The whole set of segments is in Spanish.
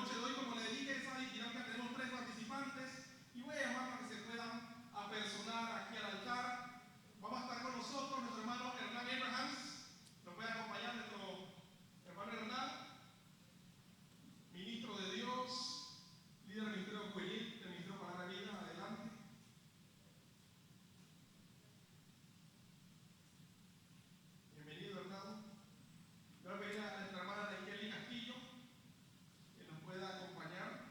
noche de hoy, como le dije, esa dinámica tenemos 3 participantes y voy a llamar para que se puedan apersonar aquí al altar. Vamos a estar con nosotros nuestro hermano Hernán Abrahams, nos puede acompañar nuestro hermano Hernán, ministro de Dios, líder del Ministerio Juvenil, del Ministerio Palabra de Vida. Adelante. Bienvenido, Hernán. Voy a pedir a nuestra hermana Kelly Castillo que nos pueda acompañar.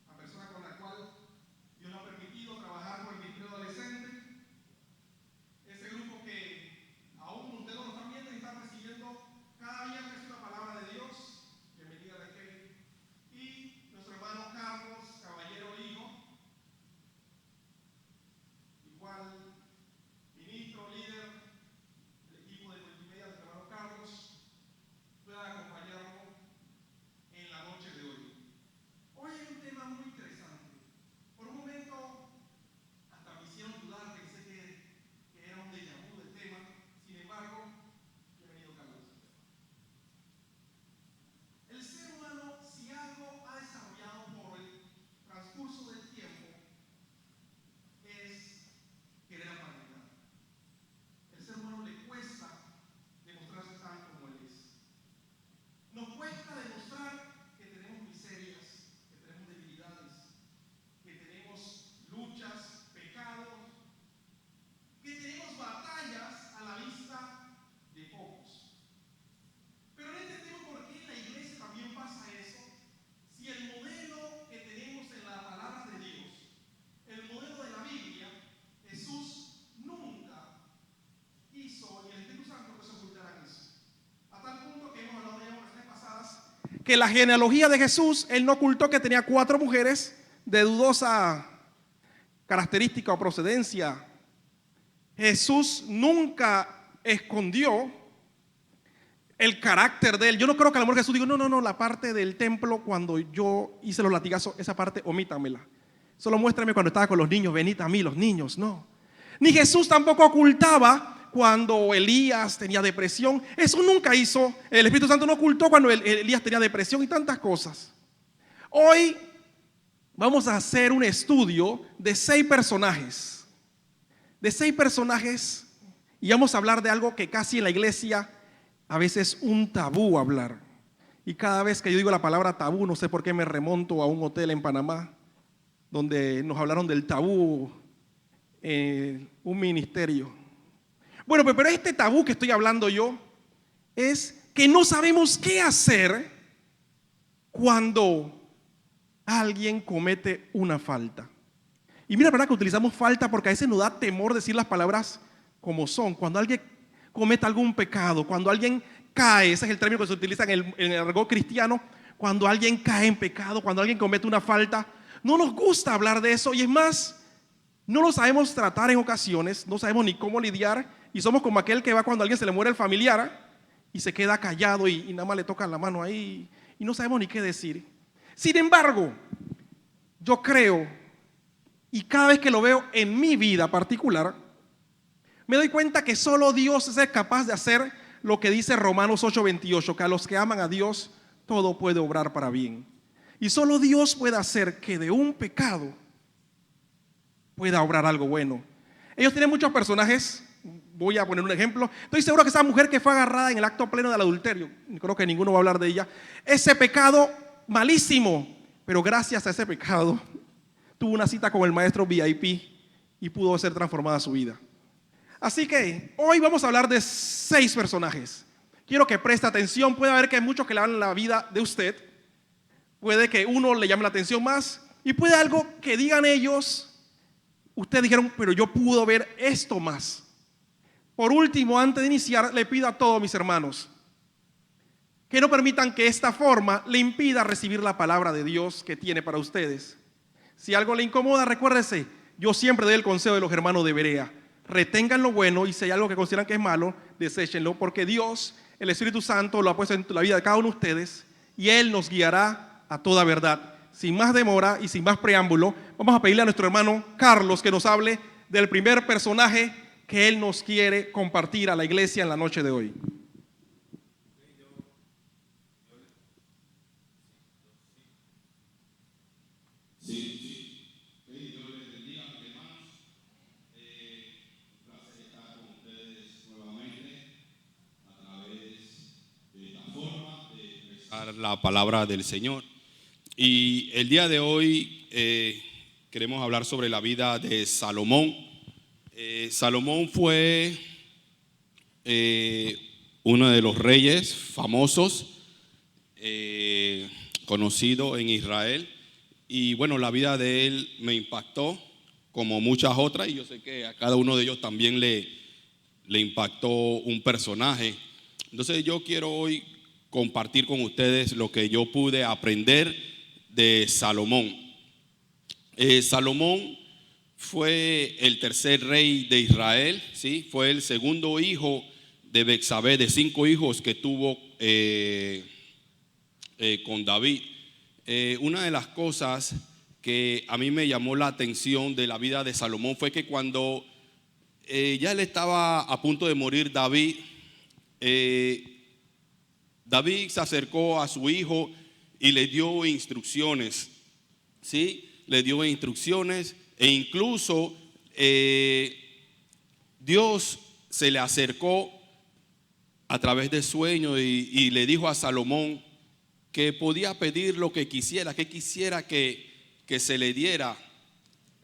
La persona con la cual Dios nos ha permitido trabajar con el Ministerio Adolescente. Ese grupo que aún ustedes lo están viendo y están recibiendo cada viernes una palabra de Dios. Bienvenida a Kelly. Y nuestro hermano Carlos Caballero Hijo, igual ministro, líder del equipo de multimedia del hermano Carlos, pueda acompañarnos en la noche de hoy. Hoy hay un tema muy interesante. Por un momento hasta me hicieron dudar, pensé que era un déjà vu del tema. Sin embargo, bienvenido Carlos. El ser humano, si algo ha desarrollado por el transcurso del tiempo, es querer aparentar. El ser humano le cuesta demostrarse tal como él es. Nos cuesta demostrar que tenemos miserias, que tenemos debilidades, que tenemos luchas, pecados, que tenemos batallas a la vista de pocos. Pero no entendemos por qué en la iglesia también pasa eso, si el modelo que tenemos en la palabra de Dios, el modelo de la Biblia, Jesús nunca hizo, y el Espíritu Santo no se ocultará en eso. A tal punto que hemos hablado ya en las 3 pasadas, que la genealogía de Jesús, él no ocultó que tenía 4 mujeres de dudosa característica o procedencia. Jesús nunca escondió el carácter de él. Yo no creo que a lo mejor Jesús diga, no, la parte del templo cuando yo hice los latigazos, esa parte omítamela. Solo muéstrame cuando estaba con los niños, venid a mí los niños, no. Ni Jesús tampoco ocultaba cuando Elías tenía depresión. Eso nunca hizo. El Espíritu Santo no ocultó cuando Elías tenía depresión y tantas cosas. Hoy vamos a hacer un estudio de 6 personajes. De 6 personajes, y vamos a hablar de algo que casi en la iglesia a veces es un tabú hablar. Y cada vez que yo digo la palabra tabú, no sé por qué me remonto a un hotel en Panamá donde nos hablaron del tabú en un ministerio. Bueno, pero este tabú que estoy hablando yo es que no sabemos qué hacer cuando alguien comete una falta. Y mira, verdad que utilizamos falta porque a veces nos da temor decir las palabras como son. Cuando alguien comete algún pecado, cuando alguien cae, ese es el término que se utiliza en el argot cristiano, cuando alguien cae en pecado, cuando alguien comete una falta, no nos gusta hablar de eso y es más, no lo sabemos tratar en ocasiones, no sabemos ni cómo lidiar y somos como aquel que va cuando a alguien se le muere el familiar y se queda callado y nada más le tocan la mano ahí y no sabemos ni qué decir. Sin embargo, yo creo, y cada vez que lo veo en mi vida particular, me doy cuenta que solo Dios es capaz de hacer lo que dice Romanos 8:28, que a los que aman a Dios todo puede obrar para bien. Y solo Dios puede hacer que de un pecado pueda obrar algo bueno. Ellos tienen muchos personajes, voy a poner un ejemplo. Estoy seguro que esa mujer que fue agarrada en el acto pleno del adulterio, creo que ninguno va a hablar de ella, ese pecado malísimo, pero gracias a ese pecado tuvo una cita con el maestro VIP y pudo ser transformada su vida. Así que hoy vamos a hablar de 6 personajes. Quiero que preste atención. Puede haber que hay muchos que le hablan la vida de usted. Puede que uno le llame la atención más. Y puede algo que digan ellos. Ustedes dijeron, pero yo pude ver esto más. Por último, antes de iniciar, le pido a todos mis hermanos que no permitan que esta forma le impida recibir la palabra de Dios que tiene para ustedes. Si algo le incomoda, recuérdese, yo siempre doy el consejo de los hermanos de Berea. Retengan lo bueno y si hay algo que consideran que es malo, deséchenlo, porque Dios, el Espíritu Santo, lo ha puesto en la vida de cada uno de ustedes y Él nos guiará a toda verdad. Sin más demora y sin más preámbulo, vamos a pedirle a nuestro hermano Carlos que nos hable del primer personaje que Él nos quiere compartir a la iglesia en la noche de hoy. escuchar la palabra del Señor. Y el día de hoy queremos hablar sobre la vida de Salomón. Salomón fue uno de los reyes famosos, conocido en Israel. Y bueno, la vida de él me impactó como muchas otras, y yo sé que a cada uno de ellos también le impactó un personaje. Entonces yo quiero hoy compartir con ustedes lo que yo pude aprender de Salomón. Salomón fue el tercer rey de Israel, ¿sí? Fue el segundo hijo de Betsabé, de 5 hijos que tuvo con David. Una de las cosas que a mí me llamó la atención de la vida de Salomón fue que cuando ya él estaba a punto de morir, David se acercó a su hijo y le dio instrucciones, ¿sí? Le dio instrucciones, e incluso Dios se le acercó a través de sueños y le dijo a Salomón que podía pedir lo que quisiera, que se le diera.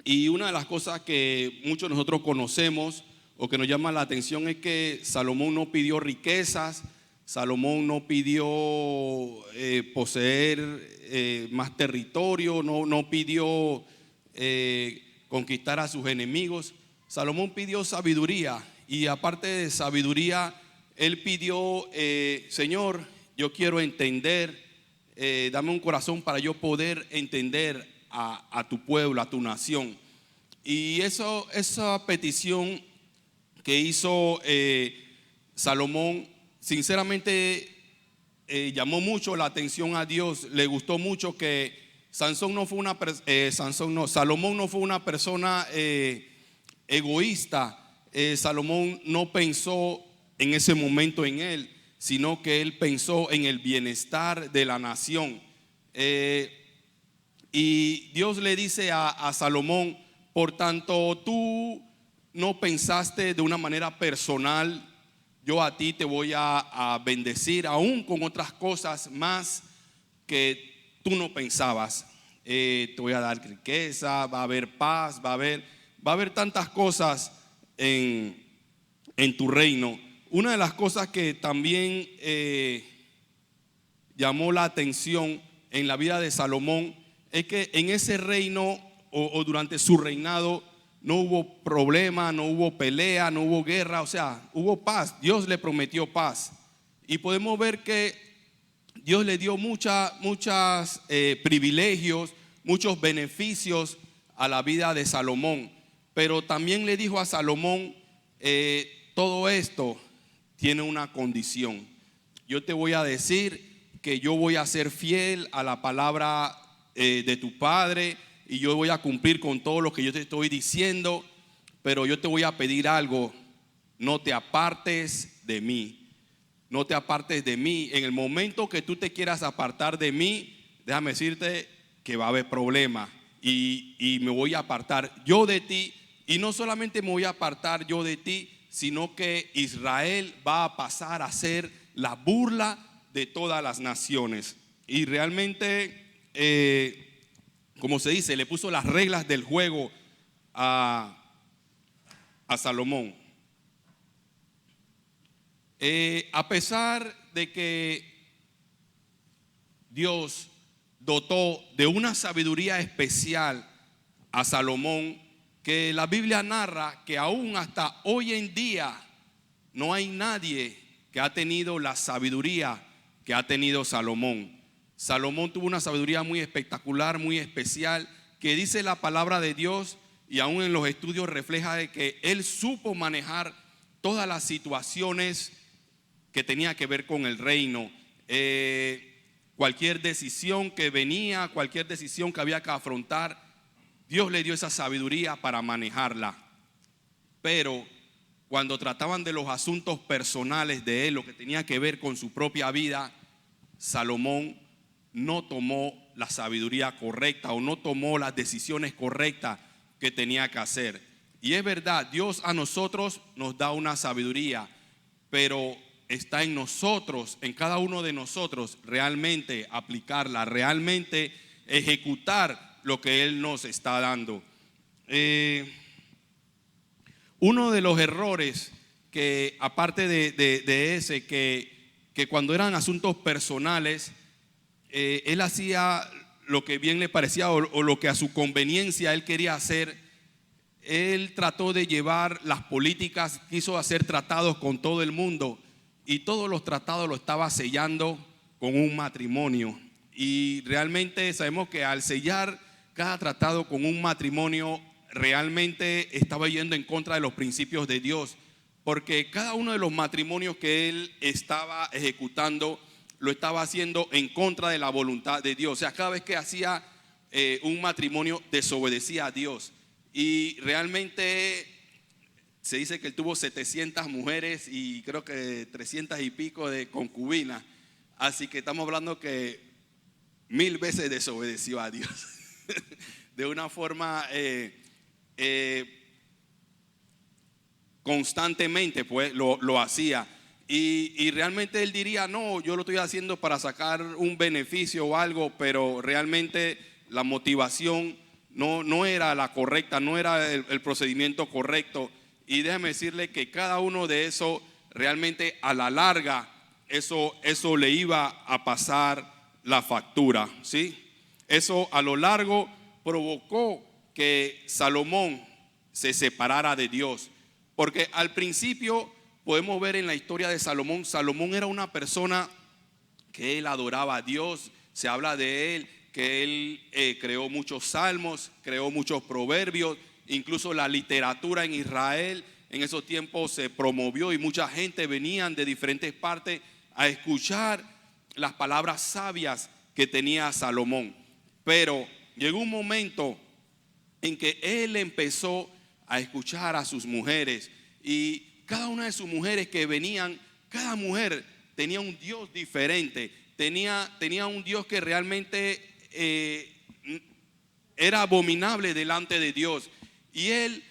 Y una de las cosas que muchos de nosotros conocemos o que nos llama la atención es que Salomón no pidió riquezas, Salomón no pidió poseer más territorio, no pidió conquistar a sus enemigos. Salomón pidió sabiduría, y aparte de sabiduría, él pidió, Señor, yo quiero entender, dame un corazón para yo poder entender a tu pueblo, a tu nación. Y esa petición que hizo Salomón, sinceramente llamó mucho la atención a Dios. Le gustó mucho que Salomón no fue una persona egoísta. Salomón no pensó en ese momento en él, sino que él pensó en el bienestar de la nación. Y Dios le dice a Salomón: por tanto, tú no pensaste de una manera personal, yo a ti te voy a bendecir, aún con otras cosas más que tú no pensabas. Te voy a dar riqueza, va a haber paz, va a haber tantas cosas en tu reino. Una de las cosas que también llamó la atención en la vida de Salomón es que en ese reino o durante su reinado no hubo problema, no hubo pelea, no hubo guerra, o sea, hubo paz. Dios le prometió paz, y podemos ver que Dios le dio muchos privilegios, muchos beneficios a la vida de Salomón. Pero también le dijo a Salomón: todo esto tiene una condición. Yo te voy a decir que yo voy a ser fiel a la palabra de tu padre, y yo voy a cumplir con todo lo que yo te estoy diciendo, pero yo te voy a pedir algo: no te apartes de mí. No te apartes de mí. En el momento que tú te quieras apartar de mí, déjame decirte que va a haber problema, y me voy a apartar yo de ti. Y no solamente me voy a apartar yo de ti, sino que Israel va a pasar a ser la burla de todas las naciones. Y realmente, como se dice, le puso las reglas del juego a Salomón. A pesar de que Dios dotó de una sabiduría especial a Salomón, que la Biblia narra que aún hasta hoy en día no hay nadie que ha tenido la sabiduría que ha tenido Salomón. Salomón tuvo una sabiduría muy espectacular, muy especial, que dice la palabra de Dios, y aún en los estudios refleja de que él supo manejar todas las situaciones que tenía que ver con el reino. Cualquier decisión que venía, cualquier decisión que había que afrontar, Dios le dio esa sabiduría para manejarla. Pero cuando trataban de los asuntos personales de él, lo que tenía que ver con su propia vida, Salomón no tomó la sabiduría correcta, o no tomó las decisiones correctas que tenía que hacer. Y es verdad, Dios a nosotros nos da una sabiduría, pero está en nosotros, en cada uno de nosotros, realmente aplicarla, realmente ejecutar lo que Él nos está dando. Uno de los errores que, aparte de ese, que cuando eran asuntos personales, él hacía lo que bien le parecía o lo que a su conveniencia él quería hacer. Él trató de llevar las políticas, quiso hacer tratados con todo el mundo y todos los tratados lo estaba sellando con un matrimonio. Y realmente sabemos que al sellar cada tratado con un matrimonio, realmente estaba yendo en contra de los principios de Dios, porque cada uno de los matrimonios que él estaba ejecutando lo estaba haciendo en contra de la voluntad de Dios. O sea, cada vez que hacía un matrimonio, desobedecía a Dios. Y realmente se dice que él tuvo 700 mujeres y creo que 300 y pico de concubinas. Así que estamos hablando que 1000 veces desobedeció a Dios de una forma constantemente, pues lo hacía. Y realmente él diría, no, yo lo estoy haciendo para sacar un beneficio o algo, pero realmente la motivación no era la correcta, no era el procedimiento correcto. Y déjame decirle que cada uno de esos realmente a la larga eso le iba a pasar la factura, ¿sí? Eso a lo largo provocó que Salomón se separara de Dios, porque al principio podemos ver en la historia de Salomón, Salomón era una persona que él adoraba a Dios. Se habla de él que él creó muchos salmos, creó muchos proverbios, incluso la literatura en Israel en esos tiempos se promovió y mucha gente venían de diferentes partes a escuchar las palabras sabias que tenía Salomón. Pero llegó un momento en que él empezó a escuchar a sus mujeres, y cada una de sus mujeres que venían, cada mujer tenía un Dios diferente, tenía un Dios que realmente era abominable delante de Dios. Y él,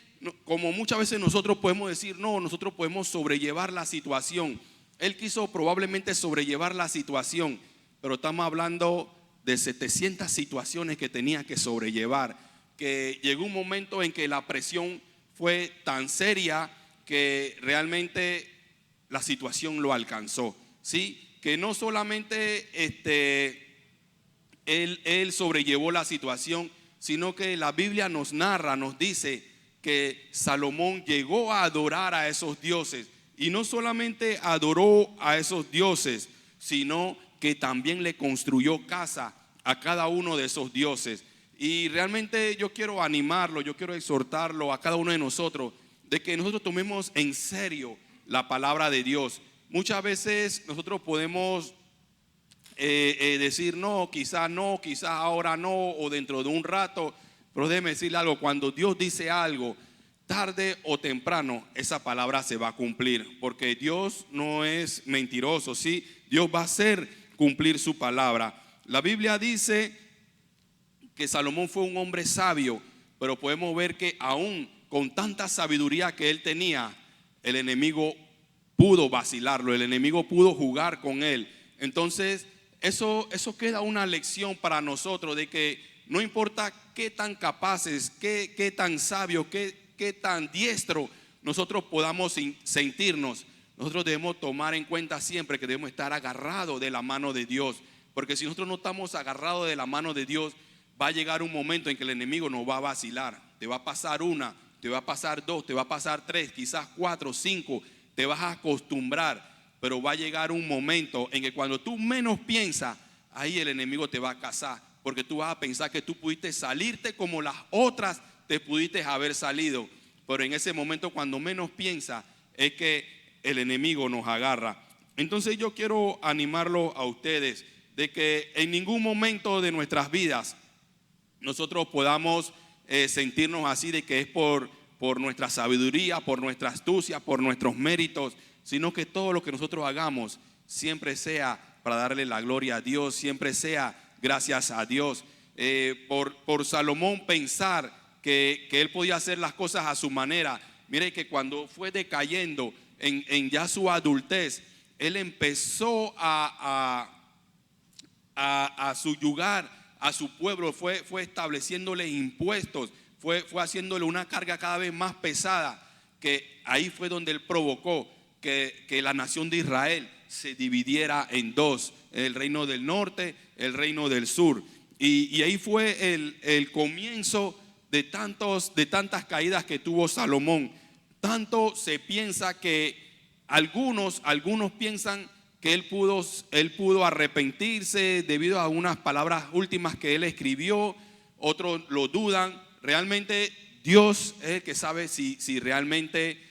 como muchas veces nosotros podemos decir, no, nosotros podemos sobrellevar la situación. Él quiso probablemente sobrellevar la situación, pero estamos hablando de 700 situaciones que tenía que sobrellevar, que llegó un momento en que la presión fue tan seria que realmente la situación lo alcanzó, ¿sí? Que no solamente él sobrellevó la situación, sino que la Biblia nos narra, nos dice que Salomón llegó a adorar a esos dioses, y no solamente adoró a esos dioses, sino que también le construyó casa a cada uno de esos dioses. Y realmente yo quiero animarlo, yo quiero exhortarlo a cada uno de nosotros, de que nosotros tomemos en serio la palabra de Dios. Muchas veces nosotros podemos decir no, quizás ahora no, o dentro de un rato. Pero déjeme decirle algo: cuando Dios dice algo, tarde o temprano esa palabra se va a cumplir, porque Dios no es mentiroso, ¿sí? Dios va a hacer cumplir su palabra. La Biblia dice que Salomón fue un hombre sabio, pero podemos ver que aún con tanta sabiduría que él tenía, el enemigo pudo vacilarlo, el enemigo pudo jugar con él. Entonces eso queda una lección para nosotros, de que no importa qué tan capaces, qué tan sabios, qué tan diestro nosotros podamos sentirnos, nosotros debemos tomar en cuenta siempre que debemos estar agarrados de la mano de Dios. Porque si nosotros no estamos agarrados de la mano de Dios, va a llegar un momento en que el enemigo nos va a vacilar. Te va a pasar una, te va a pasar dos, te va a pasar tres, quizás 4, 5. Te vas a acostumbrar, pero va a llegar un momento en que cuando tú menos piensas, ahí el enemigo te va a cazar. Porque tú vas a pensar que tú pudiste salirte como las otras te pudiste haber salido. Pero en ese momento, cuando menos piensas, es que el enemigo nos agarra. Entonces yo quiero animarlo a ustedes de que en ningún momento de nuestras vidas nosotros podamos sentirnos así, de que es por nuestra sabiduría, por nuestra astucia, por nuestros méritos, sino que todo lo que nosotros hagamos siempre sea para darle la gloria a Dios, siempre sea gracias a Dios. Por Salomón pensar que él podía hacer las cosas a su manera, mire que cuando fue decayendo en ya su adultez, él empezó a subyugar a su pueblo, fue estableciéndole impuestos, fue haciéndole una carga cada vez más pesada, que ahí fue donde él provocó que la nación de Israel se dividiera en dos, el reino del norte, el reino del sur. Y ahí fue el comienzo de tantas caídas que tuvo Salomón. Tanto se piensa que algunos piensan que él pudo arrepentirse debido a unas palabras últimas que él escribió, otros lo dudan. Realmente Dios es el que sabe si realmente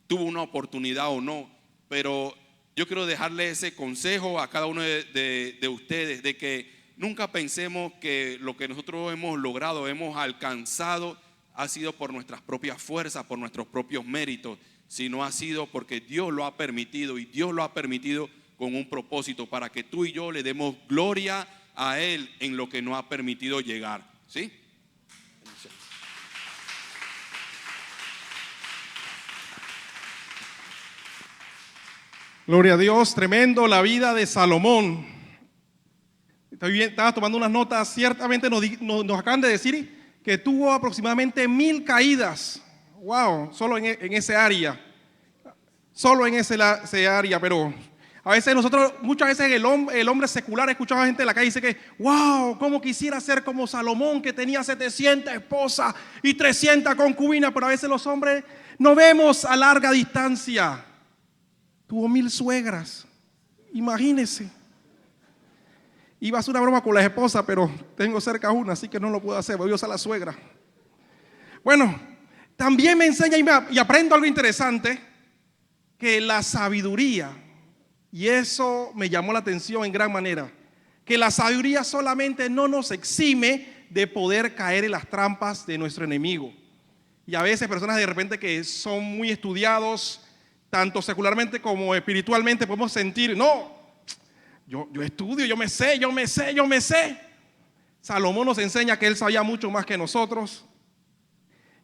tuvo una oportunidad o no, pero yo quiero dejarle ese consejo a cada uno de ustedes, de que nunca pensemos que lo que nosotros hemos logrado, hemos alcanzado, ha sido por nuestras propias fuerzas, por nuestros propios méritos, sino ha sido porque Dios lo ha permitido, y Dios lo ha permitido con un propósito, para que tú y yo le demos gloria a Él en lo que nos ha permitido llegar. ¿Sí? Gloria a Dios, tremendo la vida de Salomón. Estaba tomando unas notas, ciertamente nos acaban de decir que tuvo aproximadamente 1000 caídas. Wow, solo en ese área. Solo en ese área, pero a veces muchas veces el hombre secular, escuchaba gente en la calle y dice que, wow, cómo quisiera ser como Salomón, que tenía 700 esposas y 300 concubinas, pero a veces los hombres no vemos a larga distancia. Tuvo 1000 suegras, imagínense. Iba a hacer una broma con las esposas, pero tengo cerca una, así que no lo puedo hacer, voy a usar la suegra. Bueno, también me enseña y aprendo algo interesante, que la sabiduría, y eso me llamó la atención en gran manera, que la sabiduría solamente no nos exime de poder caer en las trampas de nuestro enemigo. Y a veces personas de repente que son muy estudiados, tanto secularmente como espiritualmente, podemos sentir, no, yo estudio, yo me sé. Salomón nos enseña que él sabía mucho más que nosotros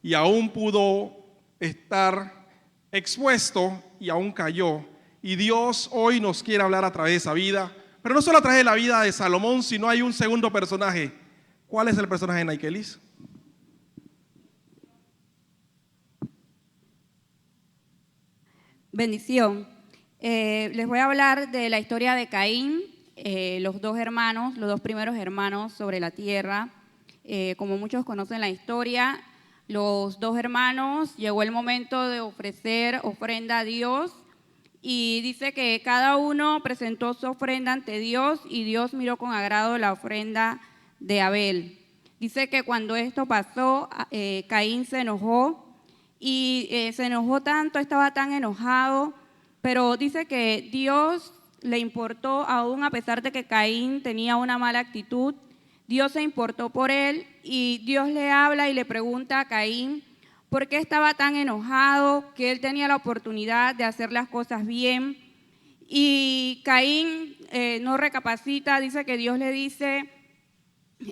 y aún pudo estar expuesto y aún cayó. Y Dios hoy nos quiere hablar a través de esa vida, pero no solo a través de la vida de Salomón, sino hay un segundo personaje. ¿Cuál es el personaje de Naikelis? Bendición. Les voy a hablar de la historia de Caín, los dos primeros hermanos sobre la tierra. Como muchos conocen la historia, los dos hermanos, llegó el momento de ofrecer ofrenda a Dios, y dice que cada uno presentó su ofrenda ante Dios y Dios miró con agrado la ofrenda de Abel. Dice que cuando esto pasó, Caín se enojó y se enojó tanto, estaba tan enojado, pero dice que Dios le importó, aún a pesar de que Caín tenía una mala actitud. Dios se importó por él y Dios le habla y le pregunta a Caín por qué estaba tan enojado, que él tenía la oportunidad de hacer las cosas bien. Y Caín no recapacita, dice que Dios le dice,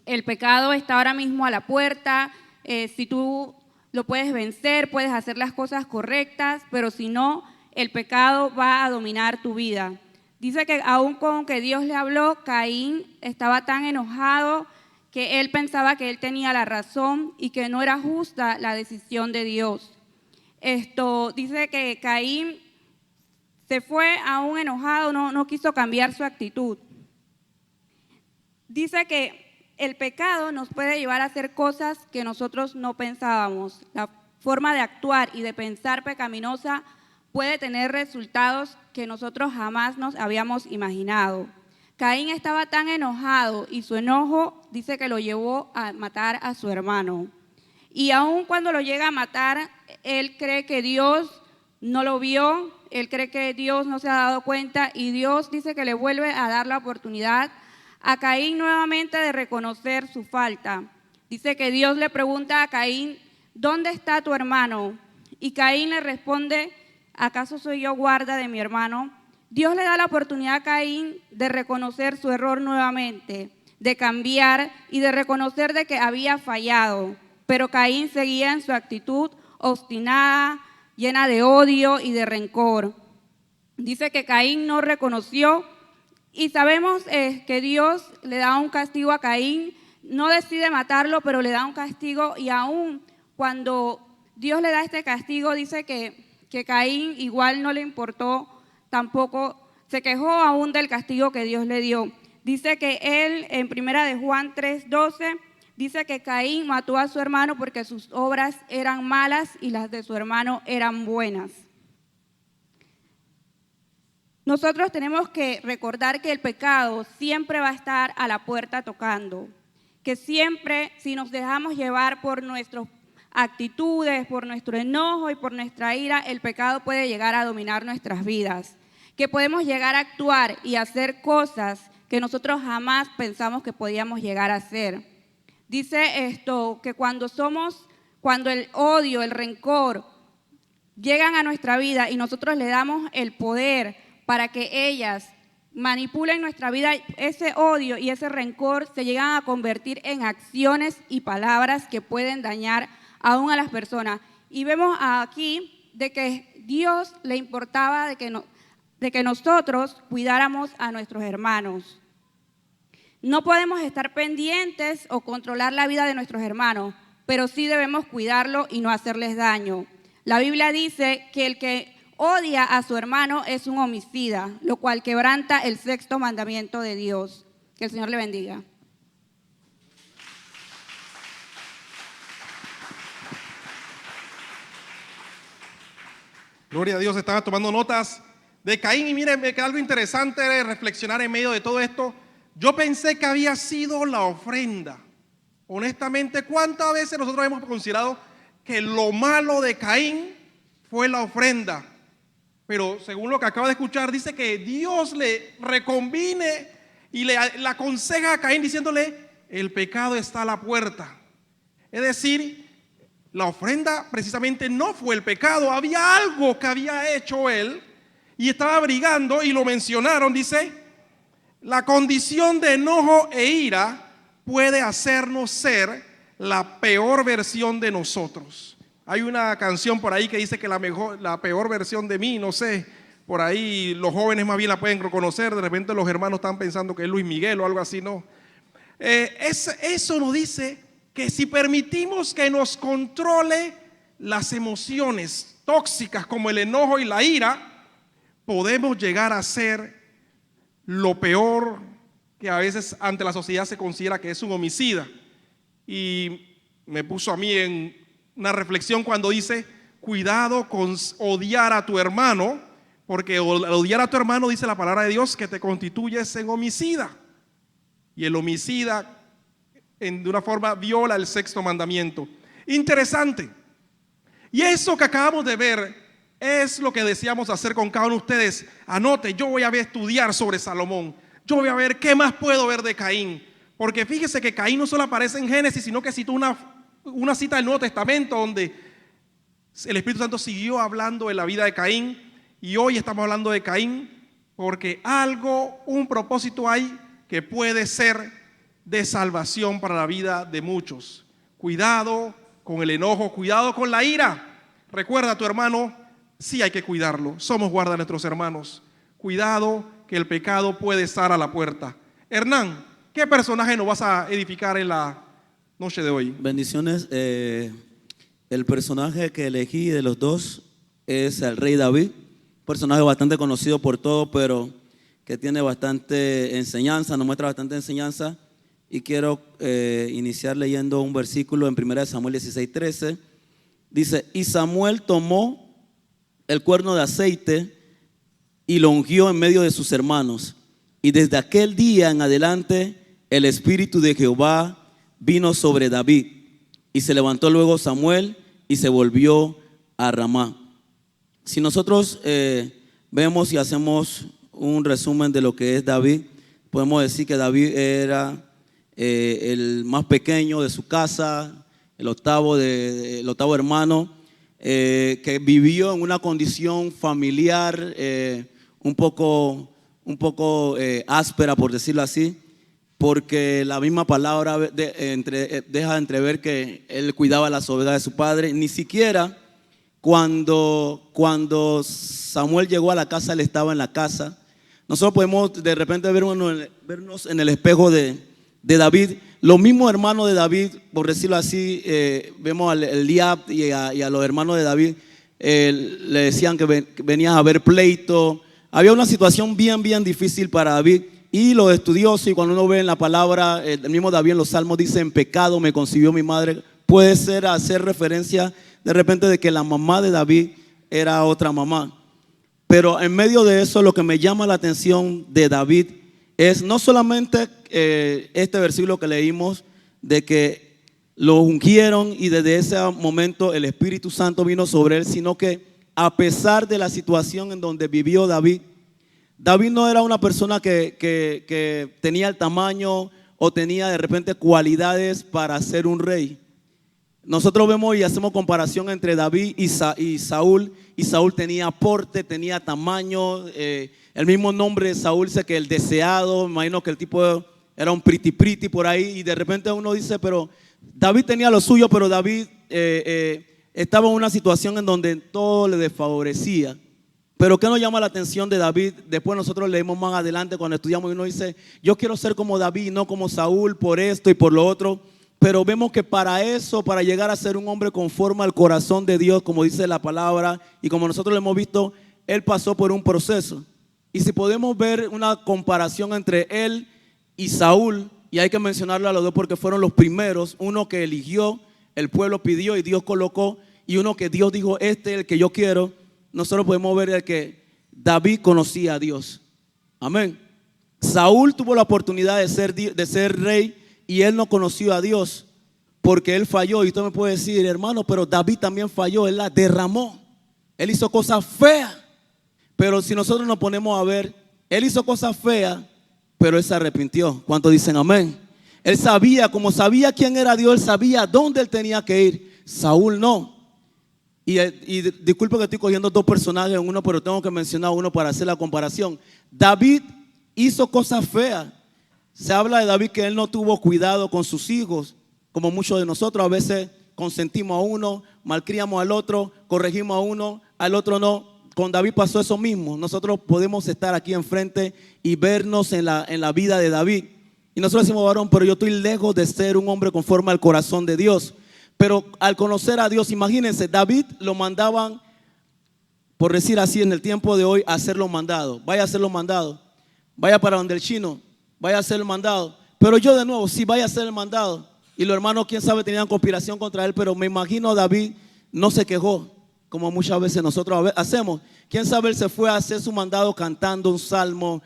el pecado está ahora mismo a la puerta, si tú lo puedes vencer, puedes hacer las cosas correctas, pero si no, el pecado va a dominar tu vida. Dice que aún con que Dios le habló, Caín estaba tan enojado que él pensaba que él tenía la razón y que no era justa la decisión de Dios. Dice que Caín se fue aún enojado, no quiso cambiar su actitud. Dice que el pecado nos puede llevar a hacer cosas que nosotros no pensábamos. La forma de actuar y de pensar pecaminosa puede tener resultados que nosotros jamás nos habíamos imaginado. Caín estaba tan enojado y su enojo dice que lo llevó a matar a su hermano. Y aun cuando lo llega a matar, él cree que Dios no lo vio, él cree que Dios no se ha dado cuenta, y Dios dice que le vuelve a dar la oportunidad a Caín nuevamente de reconocer su falta. Dice que Dios le pregunta a Caín, ¿dónde está tu hermano? Y Caín le responde, ¿acaso soy yo guarda de mi hermano? Dios le da la oportunidad a Caín de reconocer su error nuevamente, de cambiar y de reconocer de que había fallado. Pero Caín seguía en su actitud obstinada, llena de odio y de rencor. Dice que Caín no reconoció y sabemos que Dios le da un castigo a Caín, no decide matarlo, pero le da un castigo y aún cuando Dios le da este castigo, dice que Caín igual no le importó, tampoco se quejó aún del castigo que Dios le dio. Dice que él, en 1 Juan 3:12, dice que Caín mató a su hermano porque sus obras eran malas y las de su hermano eran buenas. Nosotros tenemos que recordar que el pecado siempre va a estar a la puerta tocando, que siempre, si nos dejamos llevar por nuestras actitudes, por nuestro enojo y por nuestra ira, el pecado puede llegar a dominar nuestras vidas, que podemos llegar a actuar y hacer cosas que nosotros jamás pensamos que podíamos llegar a hacer. Dice esto, que cuando el odio, el rencor llegan a nuestra vida y nosotros le damos el poder para que ellas manipulen nuestra vida, ese odio y ese rencor se llegan a convertir en acciones y palabras que pueden dañar aún a las personas. Y vemos aquí de que Dios le importaba de que nosotros cuidáramos a nuestros hermanos. No podemos estar pendientes o controlar la vida de nuestros hermanos, pero sí debemos cuidarlo y no hacerles daño. La Biblia dice que el que odia a su hermano es un homicida, lo cual quebranta el 6º mandamiento de Dios. Que el Señor le bendiga. Gloria a Dios, estaba tomando notas de Caín y miren, me queda algo interesante de reflexionar en medio de todo esto. Yo pensé que había sido la ofrenda. Honestamente, ¿cuántas veces nosotros hemos considerado que lo malo de Caín fue la ofrenda? Pero según lo que acaba de escuchar, dice que Dios le reconvine y le aconseja a Caín diciéndole, el pecado está a la puerta. Es decir, la ofrenda precisamente no fue el pecado, había algo que había hecho él y estaba brigando, y lo mencionaron, dice, la condición de enojo e ira puede hacernos ser la peor versión de nosotros. Hay una canción por ahí que dice que la peor versión de mí, no sé, por ahí los jóvenes más bien la pueden reconocer, de repente los hermanos están pensando que es Luis Miguel o algo así, no. Eso nos dice que si permitimos que nos controle las emociones tóxicas como el enojo y la ira, podemos llegar a ser lo peor que a veces ante la sociedad se considera que es un homicida. Y me puso a mí en una reflexión cuando dice, cuidado con odiar a tu hermano, porque al odiar a tu hermano, dice la palabra de Dios, que te constituyes en homicida. Y el homicida, de una forma, viola el 6º mandamiento. Interesante. Y eso que acabamos de ver es lo que deseamos hacer con cada uno de ustedes. Anote, yo voy a estudiar sobre Salomón. Yo voy a ver qué más puedo ver de Caín. Porque fíjese que Caín no solo aparece en Génesis, sino que citó una cita del Nuevo Testamento donde el Espíritu Santo siguió hablando de la vida de Caín, y hoy estamos hablando de Caín porque un propósito hay que puede ser de salvación para la vida de muchos. Cuidado con el enojo, cuidado con la ira. Recuerda a tu hermano, sí hay que cuidarlo, somos guarda de nuestros hermanos. Cuidado que el pecado puede estar a la puerta. Hernán, ¿qué personaje nos vas a edificar en la noche de hoy? Bendiciones. El personaje que elegí de los dos es el rey David, un personaje bastante conocido por todos, pero que tiene bastante enseñanza, nos muestra bastante enseñanza. Y quiero iniciar leyendo un versículo en 1 Samuel 16:13. Dice, y Samuel tomó el cuerno de aceite y lo ungió en medio de sus hermanos. Y desde aquel día en adelante el Espíritu de Jehová vino sobre David. Y se levantó luego Samuel y se volvió a Ramá. Si nosotros vemos y hacemos un resumen de lo que es David, podemos decir que David era el más pequeño de su casa, el octavo hermano, que vivió en una condición familiar un poco áspera, por decirlo así, porque la misma palabra deja entrever que él cuidaba la soledad de su padre. Ni siquiera cuando Samuel llegó a la casa, él estaba en la casa. Nosotros podemos de repente vernos en el espejo de David. Los mismos hermanos de David, por decirlo así, vemos a Eliab y a los hermanos de David, le decían que venían a ver pleito. Había una situación bien difícil para David. Y los estudiosos, y cuando uno ve en la palabra, el mismo David en los Salmos dice: en pecado me concibió mi madre. Puede ser hacer referencia de repente de que la mamá de David era otra mamá. Pero en medio de eso, lo que me llama la atención de David es no solamente este versículo que leímos, de que lo ungieron y desde ese momento el Espíritu Santo vino sobre él, sino que a pesar de la situación en donde vivió David no era una persona que tenía el tamaño o tenía de repente cualidades para ser un rey. Nosotros vemos y hacemos comparación entre David y Saúl. Y Saúl tenía porte, tenía tamaño. El mismo nombre de Saúl dice que el deseado. Me imagino que el tipo era un pretty por ahí. Y de repente uno dice, pero David tenía lo suyo, pero David estaba en una situación en donde todo le desfavorecía. Pero ¿qué nos llama la atención de David? Después nosotros leemos más adelante cuando estudiamos y uno dice: yo quiero ser como David, no como Saúl, por esto y por lo otro. Pero vemos que para eso, para llegar a ser un hombre conforme al corazón de Dios, como dice la palabra, y como nosotros lo hemos visto, él pasó por un proceso. Y si podemos ver una comparación entre él y Saúl, y hay que mencionarlo a los dos porque fueron los primeros, uno que eligió, el pueblo pidió y Dios colocó, y uno que Dios dijo: este es el que yo quiero. Nosotros podemos ver que David conocía a Dios. Amén. Saúl tuvo la oportunidad de ser rey y él no conoció a Dios porque él falló. Y usted me puede decir: hermano, pero David también falló, él la derramó, él hizo cosas feas. Pero si nosotros nos ponemos a ver, él hizo cosas feas, pero él se arrepintió. ¿Cuántos dicen amén? Él sabía, como sabía quién era Dios, él sabía dónde él tenía que ir. Saúl no. Y disculpe que estoy cogiendo dos personajes en uno, pero tengo que mencionar uno para hacer la comparación. David hizo cosas feas. Se habla de David que él no tuvo cuidado con sus hijos, como muchos de nosotros. A veces consentimos a uno, malcriamos al otro, corregimos a uno, al otro no. Con David pasó eso mismo. Nosotros podemos estar aquí enfrente y vernos en la vida de David. Y nosotros decimos: varón, pero yo estoy lejos de ser un hombre conforme al corazón de Dios. Pero al conocer a Dios, imagínense, David lo mandaban, por decir así, en el tiempo de hoy, a hacer los mandados. Vaya a hacer los mandados. Vaya para donde el chino, vaya a hacer el mandado. Pero yo de nuevo, sí, vaya a hacer el mandado. Y los hermanos, quién sabe, tenían conspiración contra él. Pero me imagino David no se quejó, como muchas veces nosotros hacemos. Quién sabe, él se fue a hacer su mandado cantando un salmo,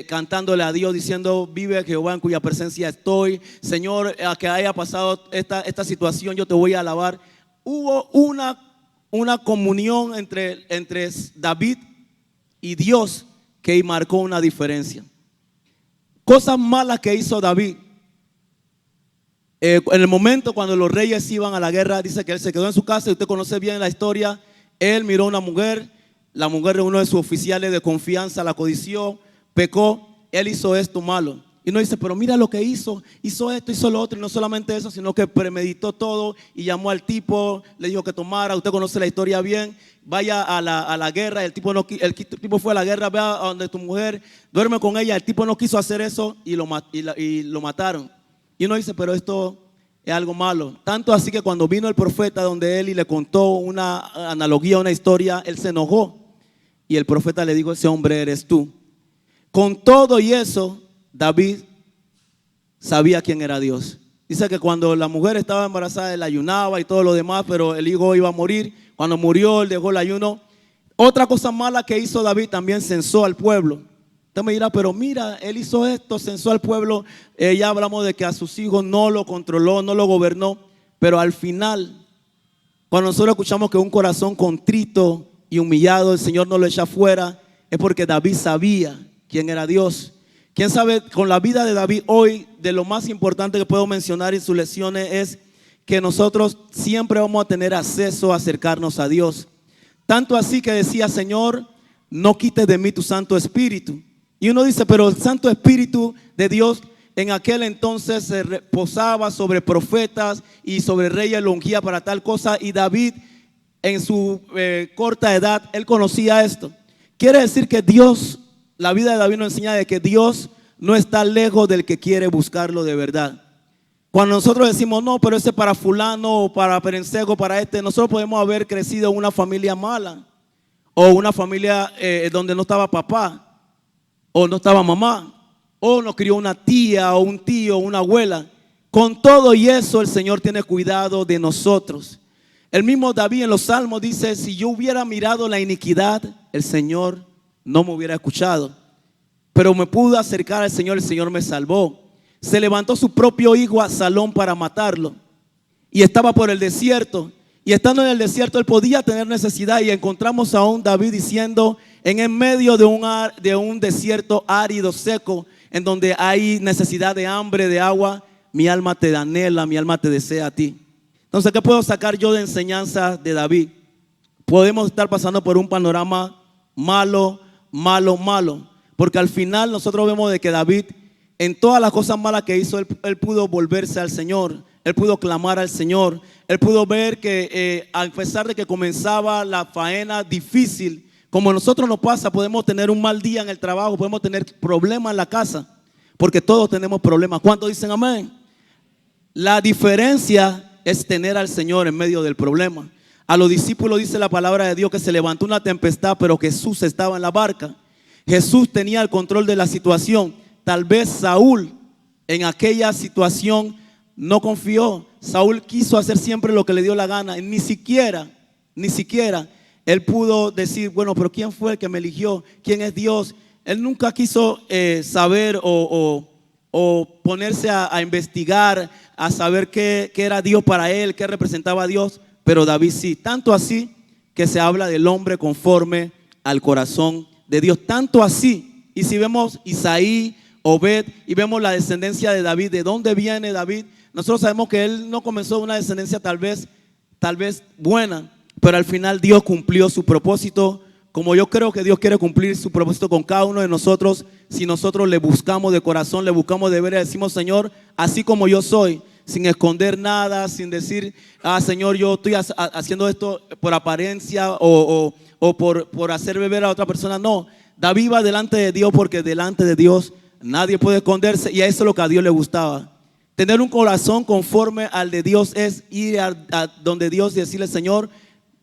cantándole a Dios, diciendo: vive Jehová en cuya presencia estoy. Señor, a que haya pasado esta situación, yo te voy a alabar. Hubo una comunión entre David y Dios que marcó una diferencia. Cosas malas que hizo David. En el momento cuando los reyes iban a la guerra, dice que él se quedó en su casa. Y usted conoce bien la historia. Él miró a una mujer, la mujer de uno de sus oficiales de confianza la codició, pecó. Él hizo esto malo. Y uno dice: pero mira lo que hizo esto, hizo lo otro. Y no solamente eso, sino que premeditó todo y llamó al tipo, le dijo que tomara. Usted conoce la historia bien. Vaya a la guerra. El tipo fue a la guerra. Ve a donde tu mujer, duerme con ella. El tipo no quiso hacer eso y lo mataron. Y uno dice: pero esto es algo malo. Tanto así que cuando vino el profeta donde él y le contó una analogía, una historia, él se enojó. Y el profeta le dijo: ese hombre eres tú. Con todo y eso, David sabía quién era Dios. Dice que cuando la mujer estaba embarazada, él ayunaba y todo lo demás, pero el hijo iba a morir. Cuando murió, él dejó el ayuno. Otra cosa mala que hizo David, también censó al pueblo. Usted me dirá: pero mira, él hizo esto, censó al pueblo. Ya hablamos de que a sus hijos no lo controló, no lo gobernó. Pero al final, cuando nosotros escuchamos que un corazón contrito y humillado, el Señor no lo echa fuera, es porque David sabía quién era Dios. ¿Quién sabe? Con la vida de David hoy, de lo más importante que puedo mencionar en sus lecciones es que nosotros siempre vamos a tener acceso a acercarnos a Dios. Tanto así que decía: Señor, no quites de mí tu Santo Espíritu. Y uno dice: pero el Santo Espíritu de Dios en aquel entonces se reposaba sobre profetas y sobre reyes, lo ungía para tal cosa. Y David en su corta edad, él conocía esto. Quiere decir que Dios, la vida de David nos enseña de que Dios no está lejos del que quiere buscarlo de verdad. Cuando nosotros decimos, no, pero ese es para fulano o para perencejo, para nosotros podemos haber crecido en una familia mala o una familia donde no estaba papá o no estaba mamá o nos crió una tía o un tío o una abuela. Con todo y eso el Señor tiene cuidado de nosotros. El mismo David en los Salmos dice, si yo hubiera mirado la iniquidad, el Señor no me hubiera escuchado. Pero me pude acercar al Señor, el Señor me salvó. Se levantó su propio hijo Absalón para matarlo. Y estaba por el desierto. Y estando en el desierto él podía tener necesidad. Y encontramos a un David diciendo, en medio de un desierto árido, seco, en donde hay necesidad de hambre, de agua, mi alma te anhela, mi alma te desea a ti. Entonces, ¿qué puedo sacar yo de enseñanza de David? Podemos estar pasando por un panorama malo, malo, malo. Porque al final nosotros vemos de que David, en todas las cosas malas que hizo, él pudo volverse al Señor. Él pudo clamar al Señor. Él pudo ver que a pesar de que comenzaba la faena difícil, como a nosotros nos pasa, podemos tener un mal día en el trabajo, podemos tener problemas en la casa, porque todos tenemos problemas. ¿Cuántos dicen amén? La diferencia es tener al Señor en medio del problema. A los discípulos dice la palabra de Dios que se levantó una tempestad, pero Jesús estaba en la barca. Jesús tenía el control de la situación. Tal vez Saúl en aquella situación no confió. Saúl quiso hacer siempre lo que le dio la gana. Ni siquiera él pudo decir, bueno, pero ¿quién fue el que me eligió? ¿Quién es Dios? Él nunca quiso saber o ponerse a investigar, a saber qué era Dios para él, qué representaba a Dios. Pero David sí, tanto así que se habla del hombre conforme al corazón de Dios, tanto así. Y si vemos Isaí, Obed, y vemos la descendencia de David, ¿de dónde viene David? Nosotros sabemos que él no comenzó una descendencia tal vez buena, pero al final Dios cumplió su propósito, como yo creo que Dios quiere cumplir su propósito con cada uno de nosotros, si nosotros le buscamos de corazón, le buscamos de ver y decimos, Señor, así como yo soy, sin esconder nada, sin decir, Señor, yo estoy haciendo esto por apariencia o por hacer beber a otra persona. No, David va delante de Dios porque delante de Dios nadie puede esconderse, y a eso es lo que a Dios le gustaba. Tener un corazón conforme al de Dios es ir a donde Dios y decirle, Señor,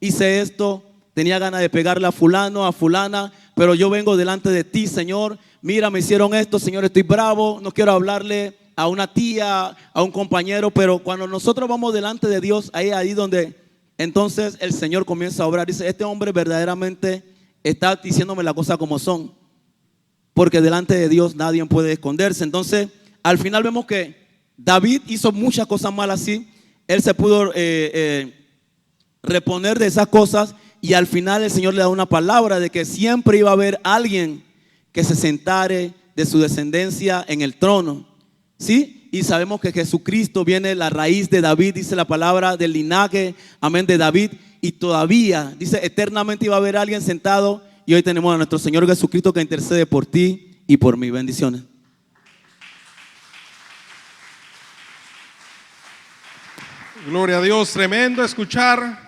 hice esto, tenía ganas de pegarle a fulano, a fulana, pero yo vengo delante de ti, Señor. Mira, me hicieron esto, Señor, estoy bravo, no quiero hablarle a una tía, a un compañero, pero cuando nosotros vamos delante de Dios, ahí donde entonces el Señor comienza a obrar. Dice, este hombre verdaderamente está diciéndome las cosas como son, porque delante de Dios nadie puede esconderse. Entonces, al final vemos que David hizo muchas cosas malas, sí. Él se pudo reponer de esas cosas, y al final el Señor le da una palabra de que siempre iba a haber alguien que se sentare de su descendencia en el trono, ¿sí? Y sabemos que Jesucristo viene la raíz de David, dice la palabra, del linaje, amén, de David. Y todavía, dice, eternamente iba a haber alguien sentado. Y hoy tenemos a nuestro Señor Jesucristo que intercede por ti y por mí. Bendiciones. Gloria a Dios, tremendo escuchar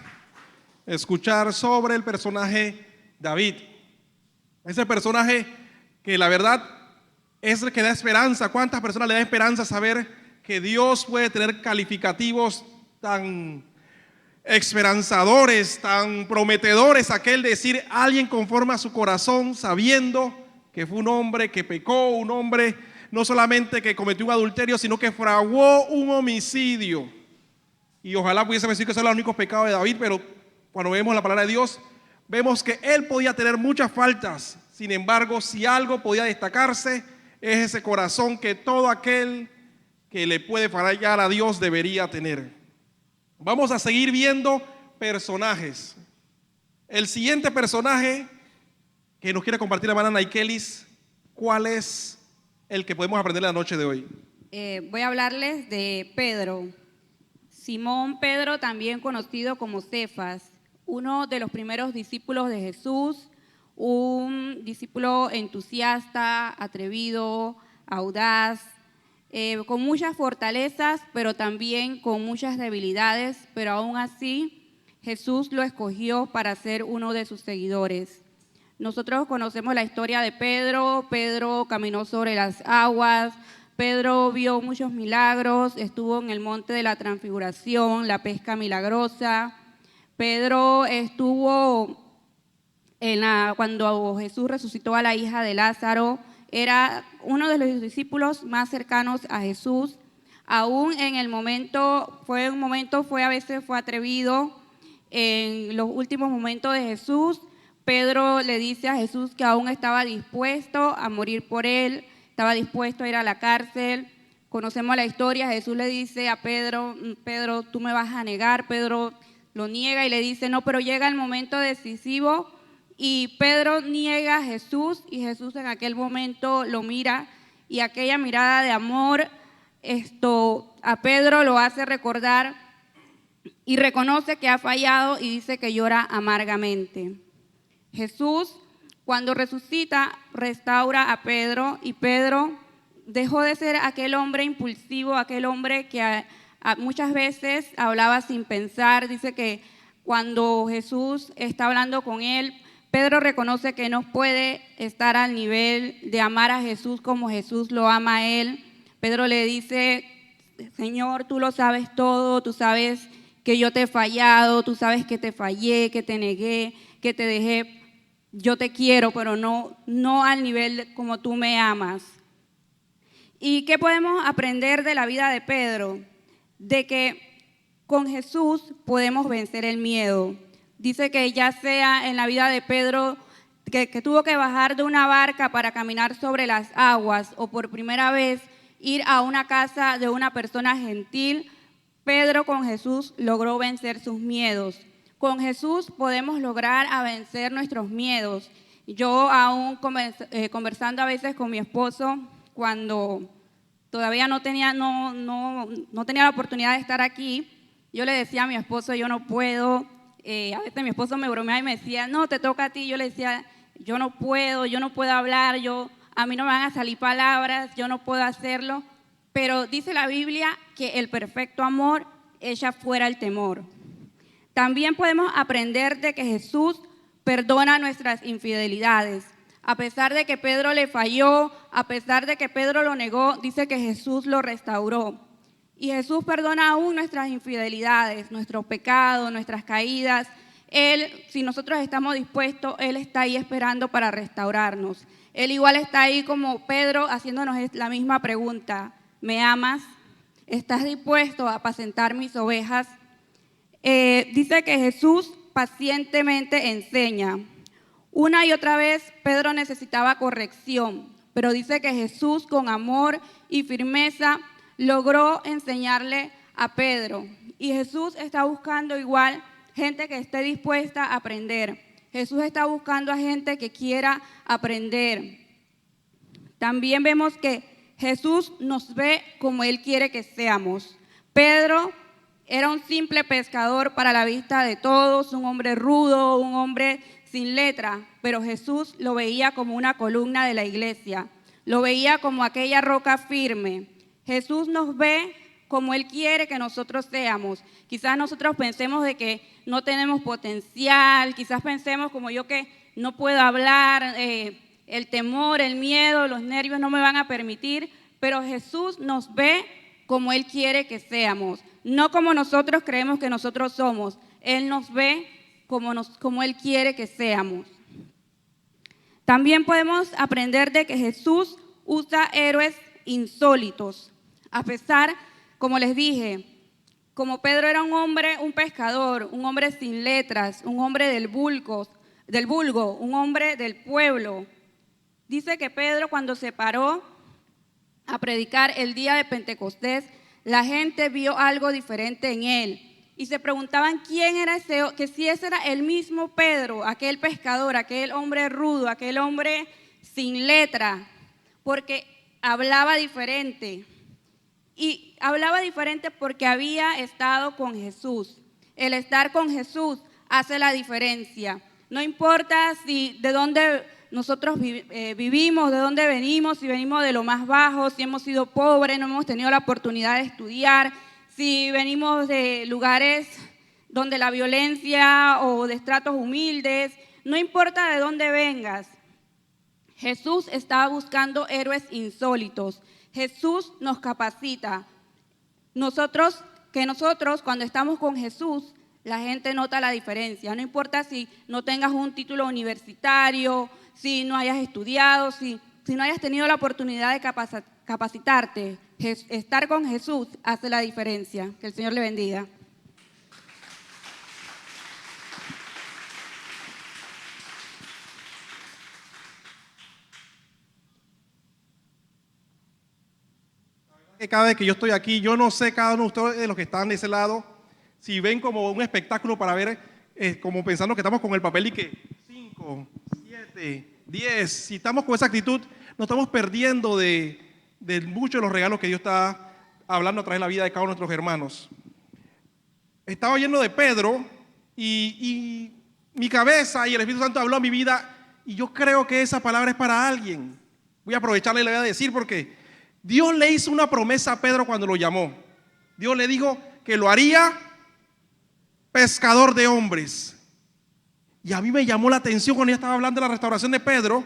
sobre el personaje David. Ese personaje que la verdad es el que da esperanza. ¿Cuántas personas le da esperanza saber que Dios puede tener calificativos tan esperanzadores, tan prometedores? Aquel decir, alguien conforme a su corazón, sabiendo que fue un hombre que pecó, un hombre no solamente que cometió un adulterio, sino que fraguó un homicidio. Y ojalá pudiese decir que ese era el único pecado de David, pero cuando vemos la palabra de Dios, vemos que él podía tener muchas faltas. Sin embargo, si algo podía destacarse, es ese corazón que todo aquel que le puede fallar a Dios debería tener. Vamos a seguir viendo personajes. El siguiente personaje que nos quiere compartir la hermana Naikelis, ¿cuál es el que podemos aprender la noche de hoy? Voy a hablarles de Pedro. Simón Pedro, también conocido como Cefas, uno de los primeros discípulos de Jesús, un discípulo entusiasta, atrevido, audaz, con muchas fortalezas, pero también con muchas debilidades, pero aún así Jesús lo escogió para ser uno de sus seguidores. Nosotros conocemos la historia de Pedro. Pedro caminó sobre las aguas, Pedro vio muchos milagros, estuvo en el monte de la transfiguración, la pesca milagrosa. Pedro estuvo cuando Jesús resucitó a la hija de Lázaro, era uno de los discípulos más cercanos a Jesús. Aún en el momento, fue a veces fue atrevido. En los últimos momentos de Jesús, Pedro le dice a Jesús que aún estaba dispuesto a morir por él, estaba dispuesto a ir a la cárcel. Conocemos la historia. Jesús le dice a Pedro: Pedro, tú me vas a negar. Pedro lo niega y le dice: no, pero llega el momento decisivo y Pedro niega a Jesús, y Jesús en aquel momento lo mira, y aquella mirada de amor a Pedro lo hace recordar y reconoce que ha fallado y dice que llora amargamente. Jesús, cuando resucita, restaura a Pedro, y Pedro dejó de ser aquel hombre impulsivo, aquel hombre que muchas veces hablaba sin pensar. Dice que cuando Jesús está hablando con él, Pedro reconoce que no puede estar al nivel de amar a Jesús como Jesús lo ama a él. Pedro le dice: Señor, tú lo sabes todo, tú sabes que yo te he fallado, tú sabes que te fallé, que te negué, que te dejé. Yo te quiero, pero no al nivel como tú me amas. ¿Y qué podemos aprender de la vida de Pedro? De que con Jesús podemos vencer el miedo. Dice que ya sea en la vida de Pedro, que tuvo que bajar de una barca para caminar sobre las aguas, o por primera vez ir a una casa de una persona gentil, Pedro con Jesús logró vencer sus miedos. Con Jesús podemos lograr vencer nuestros miedos. Yo aún conversando a veces con mi esposo, cuando todavía no tenía la oportunidad de estar aquí, yo le decía a mi esposo: yo no puedo. A veces mi esposo me bromeaba y me decía: no, te toca a ti. Yo le decía: yo no puedo hablar, a mí no me van a salir palabras, yo no puedo hacerlo. Pero dice la Biblia que el perfecto amor echa fuera el temor. También podemos aprender de que Jesús perdona nuestras infidelidades. A pesar de que Pedro le falló, a pesar de que Pedro lo negó, dice que Jesús lo restauró. Y Jesús perdona aún nuestras infidelidades, nuestros pecados, nuestras caídas. Él, si nosotros estamos dispuestos, Él está ahí esperando para restaurarnos. Él igual está ahí como Pedro, haciéndonos la misma pregunta: ¿me amas? ¿Estás dispuesto a apacentar mis ovejas? Dice que Jesús pacientemente enseña. Una y otra vez Pedro necesitaba corrección, pero dice que Jesús con amor y firmeza logró enseñarle a Pedro. Y Jesús está buscando igual gente que esté dispuesta a aprender. Jesús está buscando a gente que quiera aprender. También vemos que Jesús nos ve como Él quiere que seamos. Pedro era un simple pescador para la vista de todos, un hombre rudo, un hombre sin letra, pero Jesús lo veía como una columna de la iglesia, lo veía como aquella roca firme. Jesús nos ve como Él quiere que nosotros seamos. Quizás nosotros pensemos de que no tenemos potencial, quizás pensemos como yo que no puedo hablar, el temor, el miedo, los nervios no me van a permitir, pero Jesús nos ve como Él quiere que seamos, no como nosotros creemos que nosotros somos. Él nos ve como Él quiere que seamos. También podemos aprender de que Jesús usa héroes insólitos. A pesar, como les dije, como Pedro era un hombre, un pescador, un hombre sin letras, un hombre del vulgo, un hombre del pueblo. Dice que Pedro, cuando se paró a predicar el día de Pentecostés, la gente vio algo diferente en él y se preguntaban quién era ese, que si ese era el mismo Pedro, aquel pescador, aquel hombre rudo, aquel hombre sin letra, porque hablaba diferente. Y hablaba diferente porque había estado con Jesús. El estar con Jesús hace la diferencia. No importa de dónde nosotros vivimos, de dónde venimos, si venimos de lo más bajo, si hemos sido pobres, no hemos tenido la oportunidad de estudiar, si venimos de lugares donde la violencia o de estratos humildes, no importa de dónde vengas. Jesús estaba buscando héroes insólitos. Jesús nos capacita. Nosotros cuando estamos con Jesús, la gente nota la diferencia. No importa si no tengas un título universitario, si no hayas estudiado, si no hayas tenido la oportunidad de capacitarte. Estar con Jesús hace la diferencia. Que el Señor le bendiga. Que cada vez que yo estoy aquí, yo no sé cada uno de ustedes, los que están de ese lado, si ven como un espectáculo para ver, como pensando que estamos con el papel y que 5, 7, 10, si estamos con esa actitud, nos estamos perdiendo de muchos de los regalos que Dios está hablando a través de la vida de cada uno de nuestros hermanos. Estaba oyendo de Pedro y mi cabeza y el Espíritu Santo habló a mi vida y yo creo que esa palabra es para alguien. Voy a aprovecharla y le voy a decir porque Dios le hizo una promesa a Pedro cuando lo llamó. Dios le dijo que lo haría pescador de hombres. Y a mí me llamó la atención cuando yo estaba hablando de la restauración de Pedro,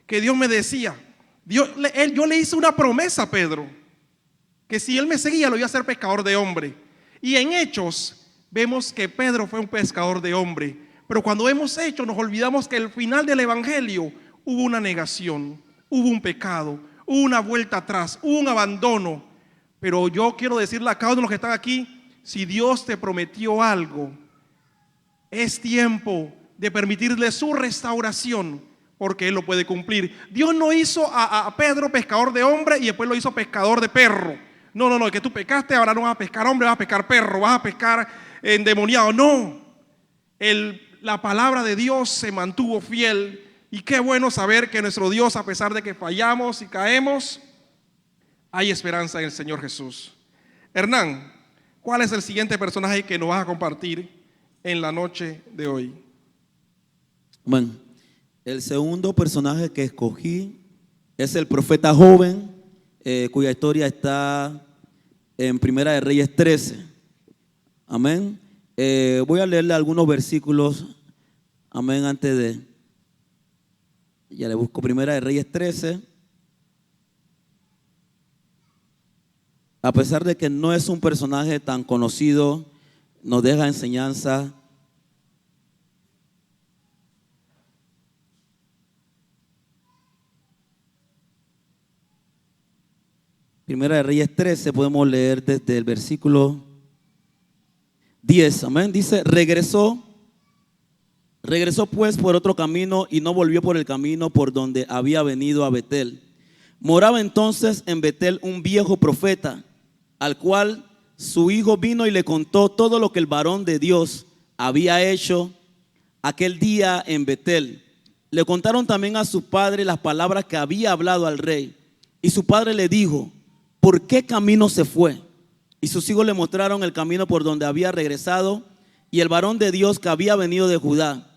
que Dios me decía, yo le hice una promesa a Pedro, que si él me seguía lo iba a hacer pescador de hombre. Y en Hechos vemos que Pedro fue un pescador de hombre. Pero cuando vemos Hechos nos olvidamos que al final del evangelio hubo una negación, hubo un pecado, hubo una vuelta atrás, hubo un abandono. Pero yo quiero decirle a cada uno de los que están aquí, si Dios te prometió algo, es tiempo de permitirle su restauración, porque Él lo puede cumplir. Dios no hizo a Pedro pescador de hombre y después lo hizo pescador de perro. No, que tú pecaste, ahora no vas a pescar hombre, vas a pescar perro, vas a pescar endemoniado. No, la palabra de Dios se mantuvo fiel. Y qué bueno saber que nuestro Dios, a pesar de que fallamos y caemos, hay esperanza en el Señor Jesús. Hernán, ¿cuál es el siguiente personaje que nos vas a compartir en la noche de hoy? Bueno, el segundo personaje que escogí es el profeta joven, cuya historia está en Primera de Reyes 13. Amén. Voy a leerle algunos versículos. Amén, antes de... Ya le busco Primera de Reyes 13. A pesar de que no es un personaje tan conocido, nos deja enseñanza. Primera de Reyes 13, podemos leer desde el versículo 10. Amén. Dice, regresó pues por otro camino y no volvió por el camino por donde había venido a Betel. Moraba entonces en Betel un viejo profeta, al cual su hijo vino y le contó todo lo que el varón de Dios había hecho aquel día en Betel. Le contaron también a su padre las palabras que había hablado al rey. Y su padre le dijo, ¿por qué camino se fue? Y sus hijos le mostraron el camino por donde había regresado y el varón de Dios que había venido de Judá.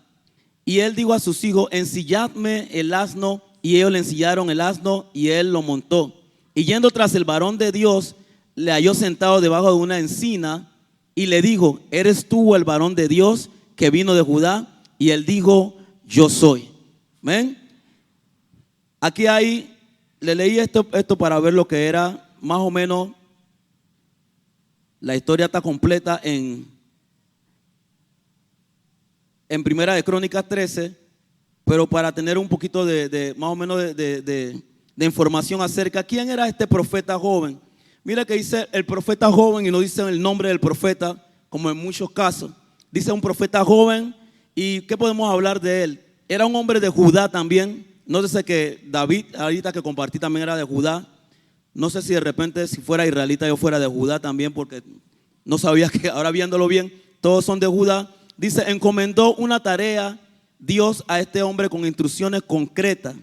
Y él dijo a sus hijos, ensilladme el asno, y ellos le ensillaron el asno y él lo montó. Y yendo tras el varón de Dios, le halló sentado debajo de una encina y le dijo, ¿eres tú el varón de Dios que vino de Judá? Y él dijo, yo soy. ¿Ven? Aquí le leí esto para ver lo que era más o menos. La historia está completa en Primera de Crónicas 13, pero para tener un poquito de más o menos de información acerca, ¿quién era este profeta joven? Mira que dice el profeta joven y no dice el nombre del profeta, como en muchos casos. Dice un profeta joven. ¿Y qué podemos hablar de él? Era un hombre de Judá también. Nótese que David, ahorita que compartí, también era de Judá. No sé si de repente, si fuera israelita, yo fuera de Judá también, porque no sabía que ahora viéndolo bien, todos son de Judá. Dice, encomendó una tarea Dios a este hombre con instrucciones concretas.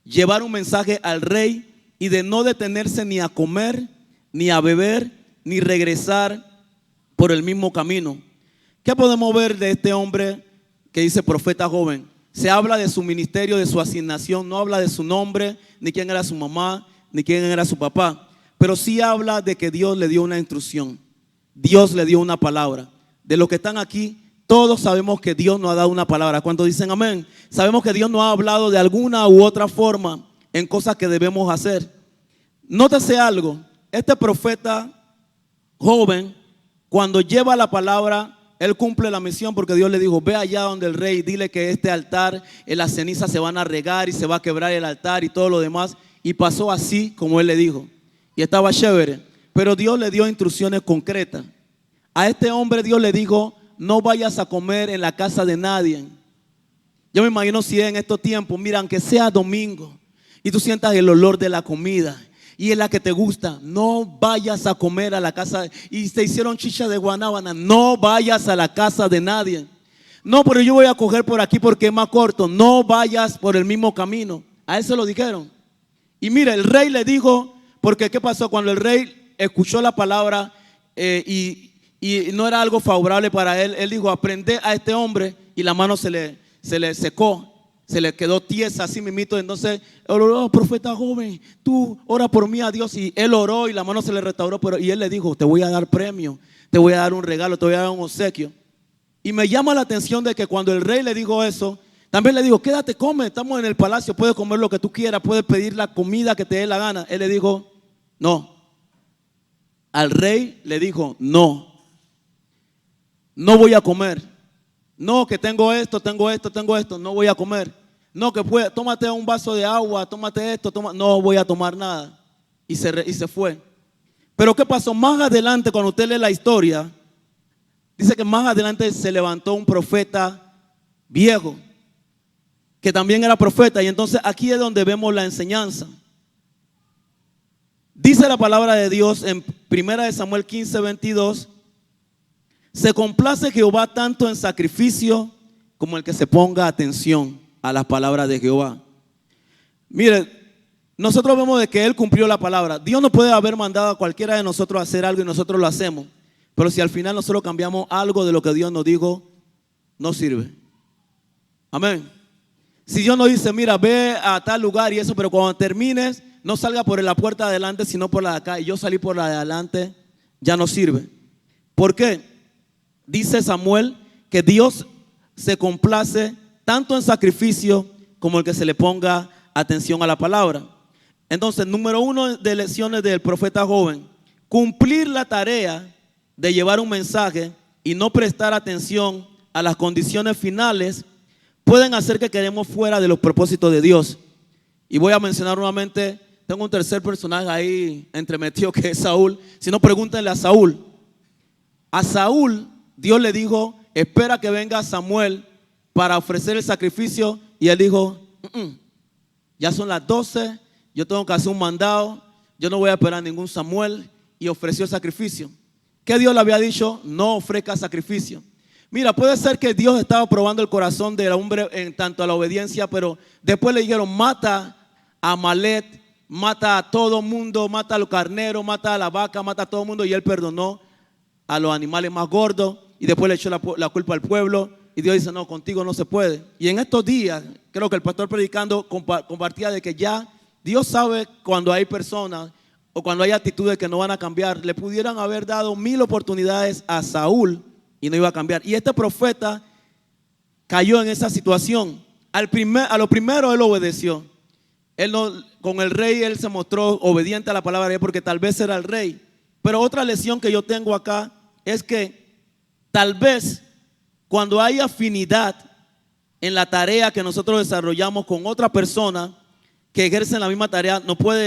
Llevar un mensaje al rey y de no detenerse ni a comer, ni a beber, ni regresar por el mismo camino. ¿Qué podemos ver de este hombre que dice profeta joven? Se habla de su ministerio, de su asignación, no habla de su nombre, ni quién era su mamá, ni quién era su papá. Pero sí habla de que Dios le dio una instrucción, Dios le dio una palabra, de los que están aquí, todos sabemos que Dios nos ha dado una palabra. ¿Cuántos dicen amén? Sabemos que Dios nos ha hablado de alguna u otra forma en cosas que debemos hacer. Nótese algo, este profeta joven, cuando lleva la palabra, él cumple la misión porque Dios le dijo, ve allá donde el rey, dile que este altar, en las cenizas se van a regar y se va a quebrar el altar y todo lo demás. Y pasó así como él le dijo. Y estaba chévere. Pero Dios le dio instrucciones concretas. A este hombre Dios le dijo, no vayas a comer en la casa de nadie. Yo me imagino si en estos tiempos, mira, aunque sea domingo y tú sientas el olor de la comida y es la que te gusta, no vayas a comer a la casa. Y te hicieron chicha de guanábana, no vayas a la casa de nadie. No, pero yo voy a coger por aquí porque es más corto. No vayas por el mismo camino. A él se lo dijeron. Y mire, el rey le dijo, porque ¿qué pasó? Cuando el rey escuchó la palabra y no era algo favorable para él, él dijo, aprende a este hombre, y la mano se le secó, se le quedó tiesa así mismito. Entonces, oh, profeta joven, tú ora por mí a Dios. Y él oró y la mano se le restauró, y él le dijo, te voy a dar premio, te voy a dar un regalo, te voy a dar un obsequio. Y me llama la atención de que cuando el rey le dijo eso, también le dijo, quédate, come, estamos en el palacio, puedes comer lo que tú quieras, puedes pedir la comida que te dé la gana. Él le dijo, no. Al rey le dijo, no voy a comer. No, que tengo esto, no voy a comer. No, que tómate un vaso de agua, tómate esto, no voy a tomar nada. Y se fue. Pero ¿qué pasó? Más adelante, cuando usted lee la historia, dice que más adelante se levantó un profeta viejo, que también era profeta. Y entonces aquí es donde vemos la enseñanza. Dice la palabra de Dios en 1 Samuel 15:22. Se complace Jehová tanto en sacrificio como el que se ponga atención a las palabras de Jehová. Mire, nosotros vemos de que Él cumplió la palabra. Dios no puede haber mandado a cualquiera de nosotros a hacer algo y nosotros lo hacemos. Pero si al final nosotros cambiamos algo de lo que Dios nos dijo, no sirve. Amén. Si Dios nos dice, mira, ve a tal lugar y eso, pero cuando termines, no salga por la puerta de adelante, sino por la de acá. Y yo salí por la de adelante, ya no sirve. ¿Por qué? Dice Samuel que Dios se complace tanto en sacrificio como el que se le ponga atención a la palabra. Entonces, número 1 de lecciones del profeta joven: cumplir la tarea de llevar un mensaje y no prestar atención a las condiciones finales pueden hacer que quedemos fuera de los propósitos de Dios. Y voy a mencionar nuevamente, tengo un tercer personaje ahí entremetido que es Saúl. Si no, pregúntenle a Saúl. A Saúl Dios le dijo, espera que venga Samuel para ofrecer el sacrificio. Y él dijo, ya son las 12, yo tengo que hacer un mandado, yo no voy a esperar a ningún Samuel. Y ofreció el sacrificio. ¿Qué Dios le había dicho? No ofrezca sacrificio. Mira, puede ser que Dios estaba probando el corazón del hombre en tanto a la obediencia, pero después le dijeron, mata a Amalek, mata a todo mundo, mata a los carneros, mata a la vaca, mata a todo mundo. Y él perdonó a los animales más gordos y después le echó la culpa al pueblo. Y Dios dice, no, contigo no se puede. Y en estos días, creo que el pastor predicando compartía de que ya Dios sabe cuando hay personas o cuando hay actitudes que no van a cambiar. Le pudieran haber dado 1000 oportunidades a Saúl y no iba a cambiar. Y este profeta cayó en esa situación. A lo primero él obedeció. Él no, con el rey él se mostró obediente a la palabra de Dios porque tal vez era el rey. Pero otra lección que yo tengo acá es que tal vez cuando hay afinidad en la tarea que nosotros desarrollamos con otra persona que ejerce la misma tarea, nos puede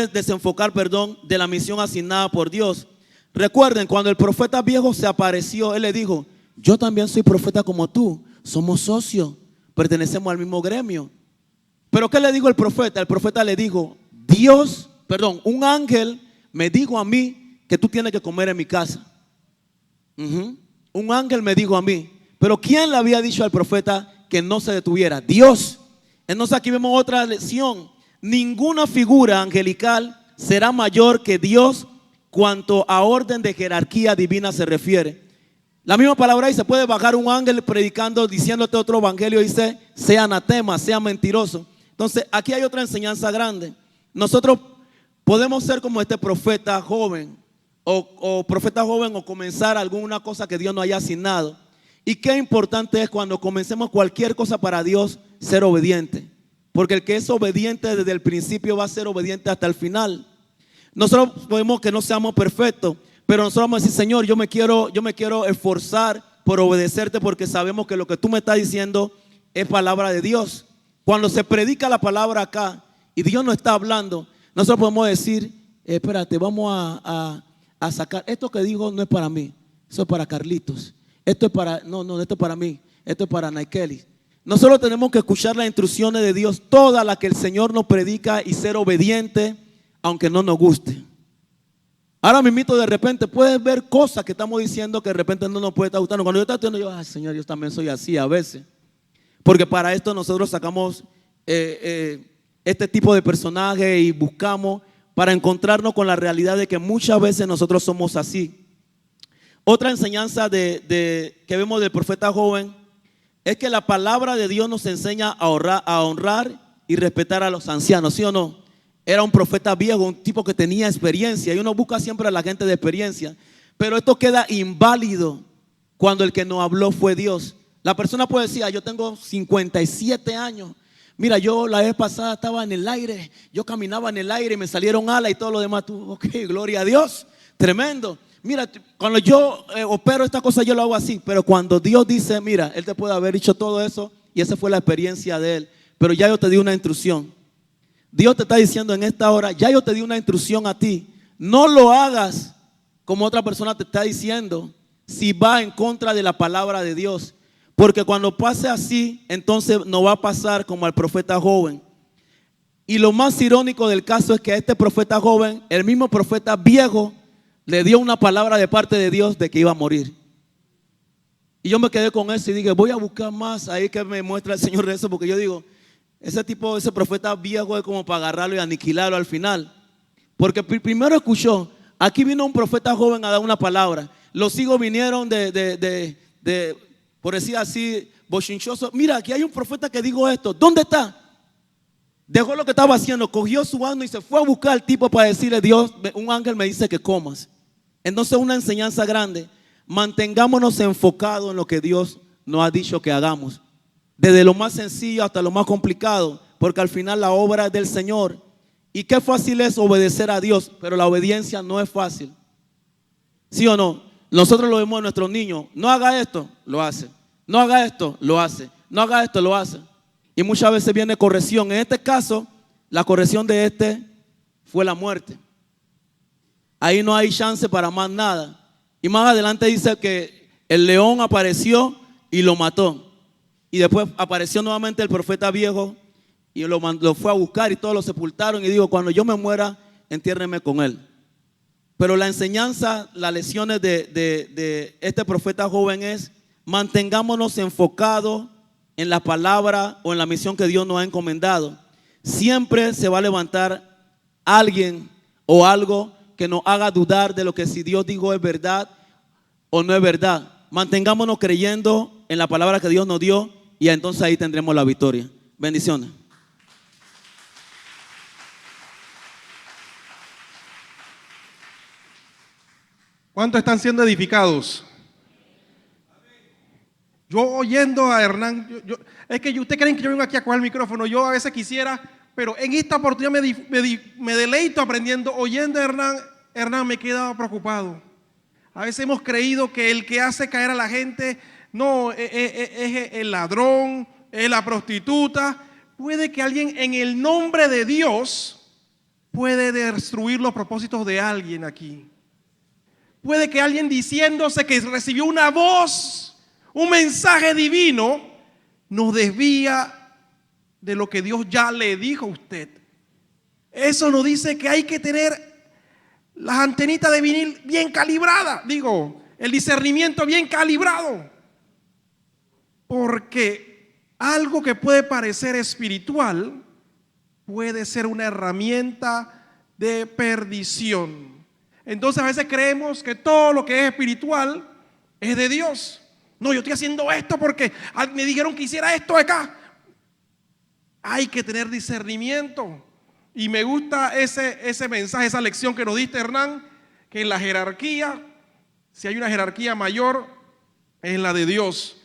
desenfocar, de la misión asignada por Dios. Recuerden, cuando el profeta viejo se apareció, él le dijo, yo también soy profeta como tú, somos socios, pertenecemos al mismo gremio. Pero ¿qué le dijo el profeta? El profeta le dijo, un ángel me dijo a mí que tú tienes que comer en mi casa. Un ángel me dijo a mí. Pero ¿quién le había dicho al profeta que no se detuviera? Dios. Entonces aquí vemos otra lección. Ninguna figura angelical será mayor que Dios cuanto a orden de jerarquía divina se refiere. La misma palabra dice, puede bajar un ángel predicando, diciéndote otro evangelio, dice, sea anatema, sea mentiroso. Entonces aquí hay otra enseñanza grande. Nosotros podemos ser como este profeta joven o profeta joven o comenzar alguna cosa que Dios nos haya asignado. Y qué importante es cuando comencemos cualquier cosa para Dios ser obediente. Porque el que es obediente desde el principio va a ser obediente hasta el final. Nosotros podemos que no seamos perfectos, pero nosotros vamos a decir, Señor, yo me quiero esforzar por obedecerte porque sabemos que lo que tú me estás diciendo es palabra de Dios. Cuando se predica la palabra acá y Dios no está hablando, nosotros podemos decir, espérate, vamos a sacar, esto que digo no es para mí, eso es para Carlitos, esto es para, no, esto es para mí, esto es para Naikeli. Nosotros tenemos que escuchar las instrucciones de Dios, todas las que el Señor nos predica y ser obediente, aunque no nos guste. Ahora mismo de repente puedes ver cosas que estamos diciendo que de repente no nos puede estar gustando. Cuando yo estoy diciendo, ay Señor, yo también soy así a veces. Porque para esto nosotros sacamos este tipo de personaje y buscamos para encontrarnos con la realidad de que muchas veces nosotros somos así. Otra enseñanza que vemos del profeta joven es que la palabra de Dios nos enseña a honrar y respetar a los ancianos, ¿sí o no? Era un profeta viejo, un tipo que tenía experiencia, y uno busca siempre a la gente de experiencia, pero esto queda inválido cuando el que nos habló fue Dios. La persona puede decir, yo tengo 57 años, mira, yo la vez pasada estaba en el aire, yo caminaba en el aire y me salieron alas y todo lo demás. Tú, ok, gloria a Dios, tremendo. Mira, cuando yo opero esta cosa yo lo hago así, pero cuando Dios dice, mira, Él te puede haber dicho todo eso y esa fue la experiencia de Él, pero ya yo te di una instrucción. Dios te está diciendo en esta hora, ya yo te di una instrucción a ti, no lo hagas como otra persona te está diciendo, si va en contra de la palabra de Dios, porque cuando pase así, entonces no va a pasar como al profeta joven. Y lo más irónico del caso es que a este profeta joven, el mismo profeta viejo, le dio una palabra de parte de Dios de que iba a morir. Y yo me quedé con eso y dije, voy a buscar más ahí que me muestra el Señor eso, porque yo digo, ese profeta viejo es como para agarrarlo y aniquilarlo al final. Porque primero escuchó, aquí vino un profeta joven a dar una palabra. Los hijos vinieron por decir así, bochinchoso. Mira, aquí hay un profeta que dijo esto. ¿Dónde está? Dejó lo que estaba haciendo, cogió su asno y se fue a buscar al tipo para decirle, Dios, un ángel me dice que comas. Entonces una enseñanza grande, mantengámonos enfocados en lo que Dios nos ha dicho que hagamos. Desde lo más sencillo hasta lo más complicado, porque al final la obra es del Señor. Y qué fácil es obedecer a Dios, pero la obediencia no es fácil. ¿Sí o no? Nosotros lo vemos en nuestros niños. No haga esto, lo hace. No haga esto, lo hace. No haga esto, lo hace. Y muchas veces viene corrección. En este caso, la corrección de este fue la muerte. Ahí no hay chance para más nada. Y más adelante dice que el león apareció y lo mató. Y después apareció nuevamente el profeta viejo y lo fue a buscar y todos lo sepultaron y dijo, cuando yo me muera, entiérrenme con él. Pero la enseñanza, las lecciones de este profeta joven es, mantengámonos enfocados en la palabra o en la misión que Dios nos ha encomendado. Siempre se va a levantar alguien o algo que nos haga dudar de lo que si Dios dijo es verdad o no es verdad. Mantengámonos creyendo en la palabra que Dios nos dio y entonces ahí tendremos la victoria. Bendiciones. ¿Cuántos están siendo edificados? Yo oyendo a Hernán, es que ustedes creen que yo vengo aquí a coger el micrófono, yo a veces quisiera, pero en esta oportunidad me deleito aprendiendo, oyendo a Hernán me he quedado preocupado. A veces hemos creído que el que hace caer a la gente, no, es el ladrón, es la prostituta. Puede que alguien en el nombre de Dios puede destruir los propósitos de alguien aquí. Puede que alguien diciéndose que recibió una voz, un mensaje divino, nos desvía de lo que Dios ya le dijo a usted. Eso nos dice que hay que tener las antenitas de vinil bien calibradas, el discernimiento bien calibrado. Porque algo que puede parecer espiritual puede ser una herramienta de perdición. Entonces a veces creemos que todo lo que es espiritual es de Dios. No, yo estoy haciendo esto porque me dijeron que hiciera esto acá. Hay que tener discernimiento. Y me gusta ese mensaje, esa lección que nos diste, Hernán, que en la jerarquía, si hay una jerarquía mayor, es la de Dios.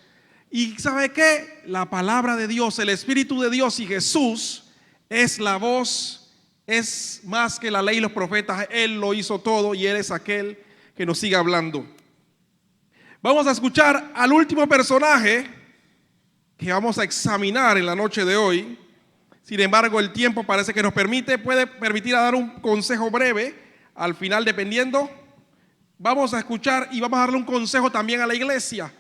Y ¿sabe qué? La palabra de Dios, el Espíritu de Dios y Jesús es la voz, es más que la ley y los profetas. Él lo hizo todo y Él es aquel que nos sigue hablando. Vamos a escuchar al último personaje que vamos a examinar en la noche de hoy. Sin embargo, el tiempo parece que nos puede permitir a dar un consejo breve al final, dependiendo. Vamos a escuchar y vamos a darle un consejo también a la iglesia.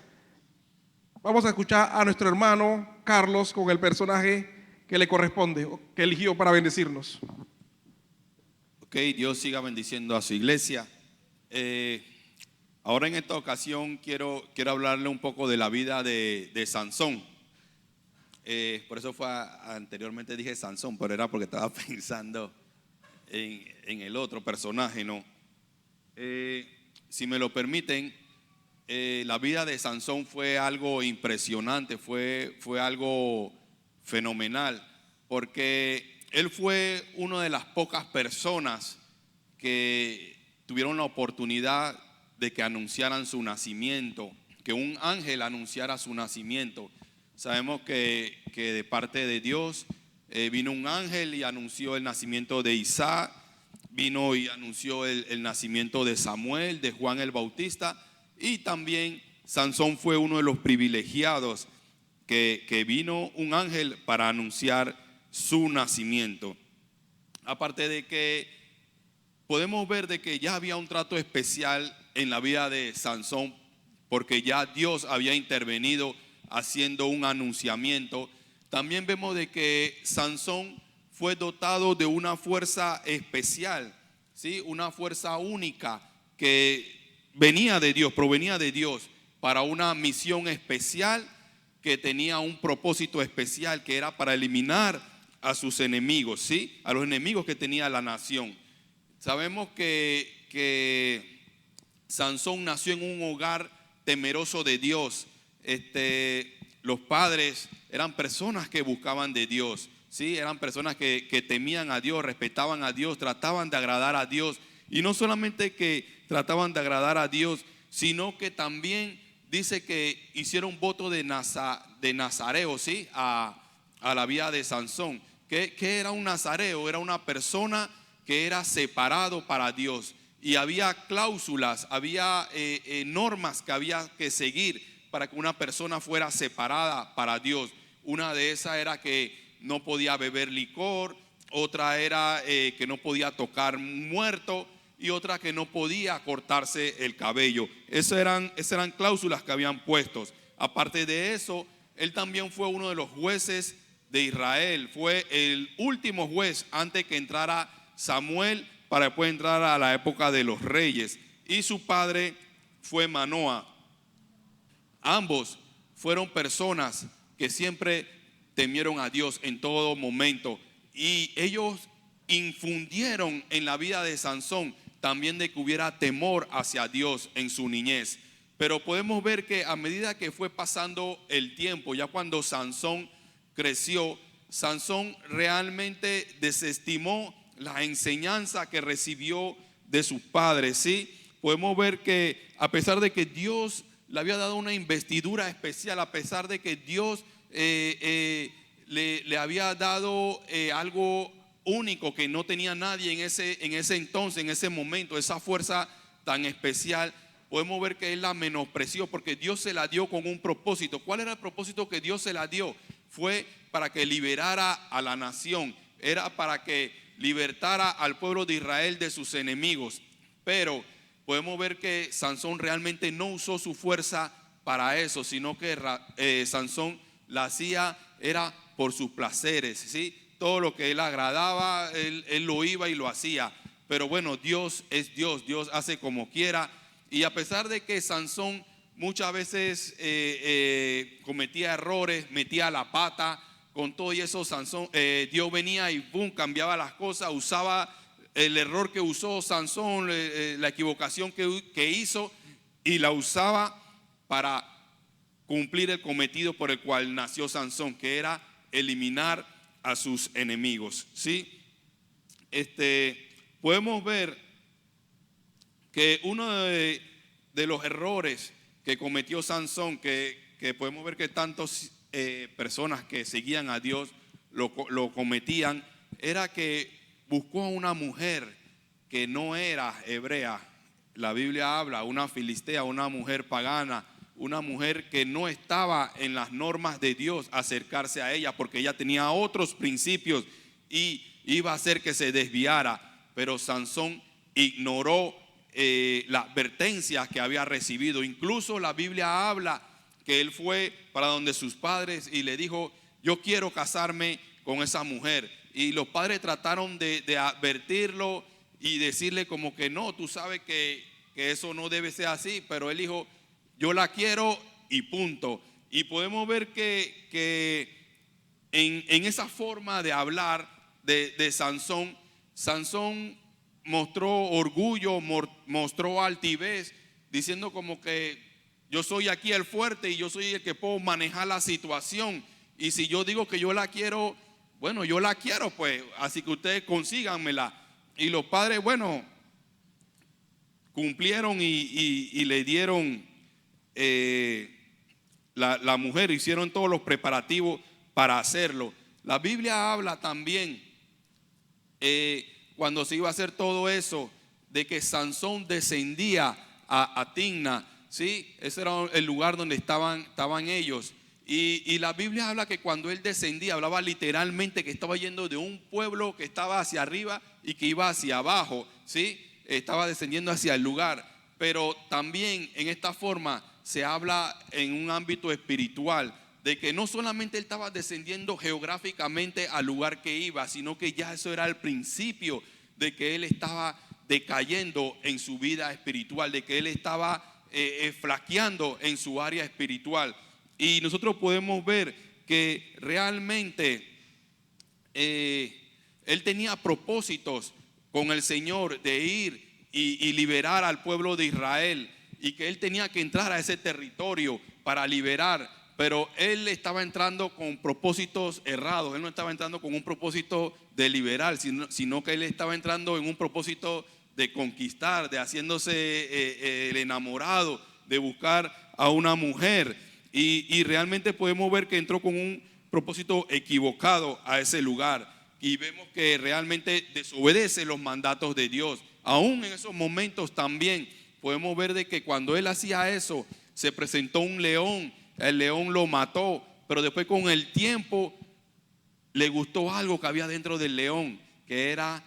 Vamos a escuchar a nuestro hermano Carlos con el personaje que le corresponde, que eligió para bendecirnos. Ok, Dios siga bendiciendo a su iglesia. Ahora en esta ocasión quiero hablarle un poco de la vida de Sansón. Por eso anteriormente dije Sansón, pero era porque estaba pensando en el otro personaje, ¿no? Si me lo permiten, la vida de Sansón fue algo impresionante, fue algo fenomenal, porque él fue una de las pocas personas que tuvieron la oportunidad de que anunciaran su nacimiento, que un ángel anunciara su nacimiento. Sabemos que de parte de Dios vino un ángel y anunció el nacimiento de Isaac, vino y anunció el nacimiento de Samuel, de Juan el Bautista, y también Sansón fue uno de los privilegiados que vino un ángel para anunciar su nacimiento. Aparte de que podemos ver de que ya había un trato especial en la vida de Sansón, porque ya Dios había intervenido haciendo un anunciamiento. También vemos de que Sansón fue dotado de una fuerza especial, ¿sí? Una fuerza única que venía de Dios, provenía de Dios para una misión especial que tenía un propósito especial, que era para eliminar a sus enemigos, ¿sí? A los enemigos que tenía la nación. Sabemos que Sansón nació en un hogar temeroso de Dios. Los padres eran personas que buscaban de Dios, ¿sí? Eran personas que temían a Dios, respetaban a Dios, trataban de agradar a Dios. Y no solamente que trataban de agradar a Dios, sino que también dice que hicieron voto de nazareo, ¿sí? A la vida de Sansón. ¿Qué era un nazareo? Era una persona que era separado para Dios. Y había cláusulas, había normas que había que seguir para que una persona fuera separada para Dios. Una de esas era que no podía beber licor, otra era que no podía tocar muerto, y otra que no podía cortarse el cabello. Esas eran cláusulas que habían puestos. Aparte de eso, él también fue uno de los jueces de Israel. Fue el último juez antes que entrara Samuel, para después entrar a la época de los reyes. Y su padre fue Manoah. Ambos fueron personas que siempre temieron a Dios en todo momento. Y ellos infundieron en la vida de Sansón también de que hubiera temor hacia Dios en su niñez. Pero podemos ver que a medida que fue pasando el tiempo, ya cuando Sansón creció, Sansón realmente desestimó la enseñanza que recibió de sus padres, ¿sí? Podemos ver que a pesar de que Dios le había dado una investidura especial, a pesar de que Dios le había dado algo único que no tenía nadie en ese entonces, en ese momento, esa fuerza tan especial, podemos ver que él la menospreció porque Dios se la dio con un propósito. ¿Cuál era el propósito que Dios se la dio? Fue para que liberara a la nación, era para que libertara al pueblo de Israel de sus enemigos. Pero podemos ver que Sansón realmente no usó su fuerza para eso, sino que Sansón la hacía era por sus placeres, ¿sí? Todo lo que él agradaba, él lo iba y lo hacía. Pero bueno, Dios es Dios, Dios hace como quiera. Y a pesar de que Sansón muchas veces cometía errores, metía la pata, con todo y eso Sansón, Dios venía y boom, cambiaba las cosas, usaba el error que usó Sansón, la equivocación que hizo, y la usaba para cumplir el cometido por el cual nació Sansón, que era eliminar a sus enemigos, ¿sí? Podemos ver que uno de los errores que cometió Sansón, que podemos ver que tantas personas que seguían a Dios lo cometían, era que buscó a una mujer que no era hebrea. La Biblia habla, una filistea, una mujer pagana, una mujer que no estaba en las normas de Dios acercarse a ella, porque ella tenía otros principios y iba a hacer que se desviara. Pero Sansón ignoró las advertencias que había recibido. Incluso la Biblia habla que él fue para donde sus padres y le dijo: yo quiero casarme con esa mujer. Y los padres trataron de advertirlo y decirle como que no, tú sabes que eso no debe ser así, pero él dijo: yo la quiero y punto. Y podemos ver que en esa forma de hablar de Sansón, Sansón mostró orgullo, mostró altivez, diciendo como que yo soy aquí el fuerte y yo soy el que puedo manejar la situación. Y si yo digo que yo la quiero, bueno, yo la quiero, pues, así que ustedes consíganmela. Y los padres, bueno, cumplieron y le dieron la mujer, hicieron todos los preparativos para hacerlo. La Biblia habla también, cuando se iba a hacer todo eso, de que Sansón descendía a Timna, ¿sí? Ese era el lugar donde estaban ellos. Y la Biblia habla que cuando él descendía, hablaba literalmente que estaba yendo de un pueblo que estaba hacia arriba y que iba hacia abajo, ¿sí? Estaba descendiendo hacia el lugar. Pero también en esta forma se habla en un ámbito espiritual, de que no solamente él estaba descendiendo geográficamente al lugar que iba, sino que ya eso era el principio de que él estaba decayendo en su vida espiritual, de que él estaba flaqueando en su área espiritual. Y nosotros podemos ver que realmente él tenía propósitos con el Señor de ir y liberar al pueblo de Israel, y que él tenía que entrar a ese territorio para liberar. Pero él estaba entrando con propósitos errados. Él no estaba entrando con un propósito de liberar, sino que él estaba entrando en un propósito de conquistar, de haciéndose el enamorado, de buscar a una mujer. Y realmente podemos ver que entró con un propósito equivocado a ese lugar. Y vemos que realmente desobedece los mandatos de Dios. Aún en esos momentos también podemos ver de que cuando él hacía eso, se presentó un león. El león lo mató, pero después con el tiempo le gustó algo que había dentro del león, que era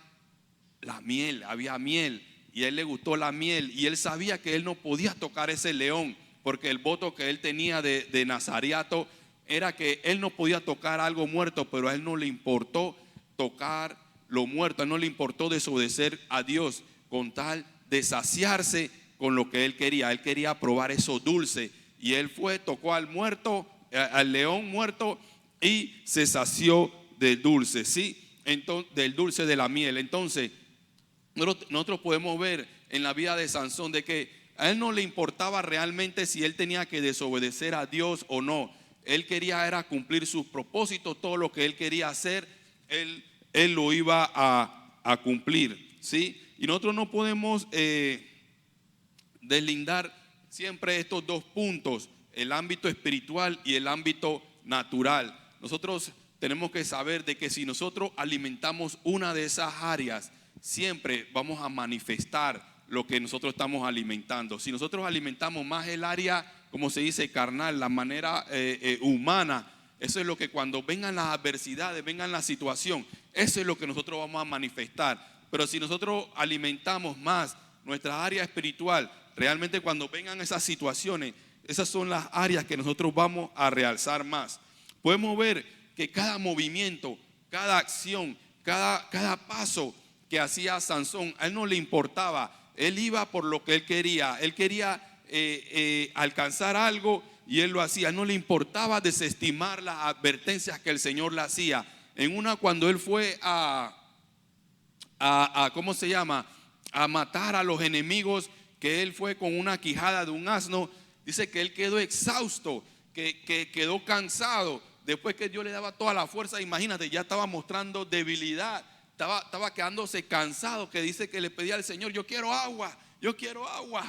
la miel. Había miel y a él le gustó la miel, y él sabía que él no podía tocar ese león, porque el voto que él tenía de nazareato era que él no podía tocar algo muerto. Pero a él no le importó tocar lo muerto, a él no le importó desobedecer a Dios con tal de saciarse con lo que él quería. Él quería probar eso dulce. Y él fue, tocó al muerto, al león muerto, y se sació del dulce, ¿sí? Entonces, del dulce de la miel. Entonces, nosotros podemos ver en la vida de Sansón de que a él no le importaba realmente si él tenía que desobedecer a Dios o no. Él quería era cumplir sus propósitos. Todo lo que él quería hacer, él lo iba a cumplir, ¿sí? Y nosotros no podemos deslindar siempre estos dos puntos, el ámbito espiritual y el ámbito natural. Nosotros tenemos que saber de que si nosotros alimentamos una de esas áreas, siempre vamos a manifestar lo que nosotros estamos alimentando. Si nosotros alimentamos más el área, como se dice, carnal, la manera humana, eso es lo que cuando vengan las adversidades, vengan la situación, eso es lo que nosotros vamos a manifestar. Pero si nosotros alimentamos más nuestra área espiritual, realmente cuando vengan esas situaciones, esas son las áreas que nosotros vamos a realzar más. Podemos ver que cada movimiento, cada acción, cada paso que hacía Sansón, a él no le importaba. Él iba por lo que él quería. Él quería alcanzar algo y él lo hacía. No le importaba desestimar las advertencias que el Señor le hacía. En una, cuando él fue ¿cómo se llama? A matar a los enemigos, que él fue con una quijada de un asno, dice que él quedó exhausto, que quedó cansado. Después que Dios le daba toda la fuerza, imagínate, ya estaba mostrando debilidad, estaba quedándose cansado, que dice que le pedía al Señor: yo quiero agua, yo quiero agua.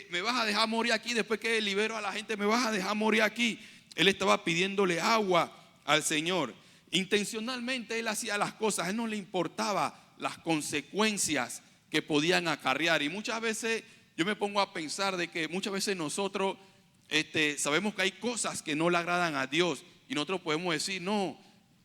Me vas a dejar morir aquí después que libero a la gente, me vas a dejar morir aquí. Él estaba pidiéndole agua al Señor. Intencionalmente él hacía las cosas, a él no le importaba las consecuencias que podían acarrear. Y muchas veces yo me pongo a pensar de que muchas veces nosotros sabemos que hay cosas que no le agradan a Dios y nosotros podemos decir, no,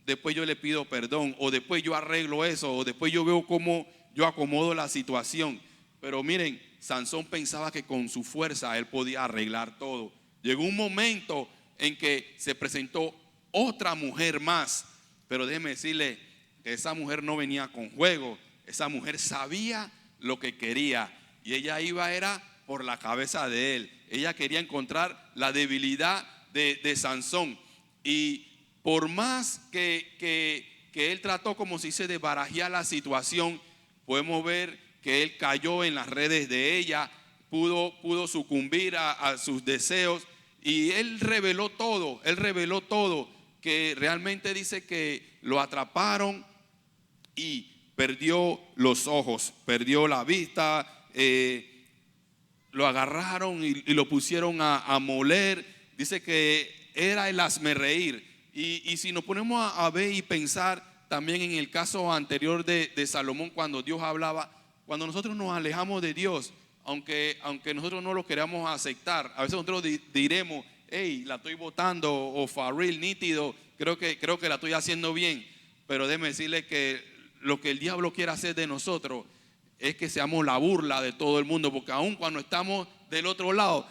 después yo le pido perdón, o después yo arreglo eso, o después yo veo cómo yo acomodo la situación. Pero miren, Sansón pensaba que con su fuerza él podía arreglar todo. Llegó un momento en que se presentó otra mujer más, pero déjeme decirle que esa mujer no venía con juego. Esa mujer sabía lo que quería y ella iba era por la cabeza de él. Ella quería encontrar la debilidad de Sansón, y por más que él trató, como se dice, de barajear la situación, podemos ver que él cayó en las redes de ella, pudo sucumbir a sus deseos, y él reveló todo, que realmente dice que lo atraparon y perdió los ojos, perdió la vista, lo agarraron y lo pusieron a moler. Dice que era el hazmerreír. Y si nos ponemos a ver y pensar también en el caso anterior de Salomón, cuando Dios hablaba, cuando nosotros nos alejamos de Dios, aunque nosotros no lo queramos aceptar, a veces nosotros diremos, hey, la estoy botando, o farril, nítido, creo que la estoy haciendo bien. Pero déjeme decirle que lo que el diablo quiere hacer de nosotros es que seamos la burla de todo el mundo, porque aun cuando estamos del otro lado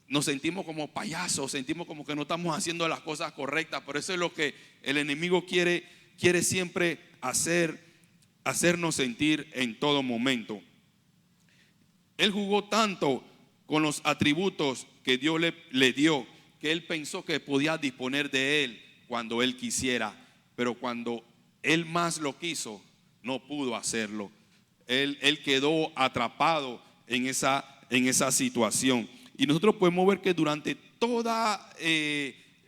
nos sentimos como payasos, sentimos como que no estamos haciendo las cosas correctas. Por eso es lo que el enemigo quiere siempre hacernos sentir en todo momento. Él jugó tanto con los atributos que Dios le dio, que él pensó que podía disponer de él cuando él quisiera, pero cuando él más lo quiso, no pudo hacerlo. Él quedó atrapado en esa situación. Y nosotros podemos ver que durante toda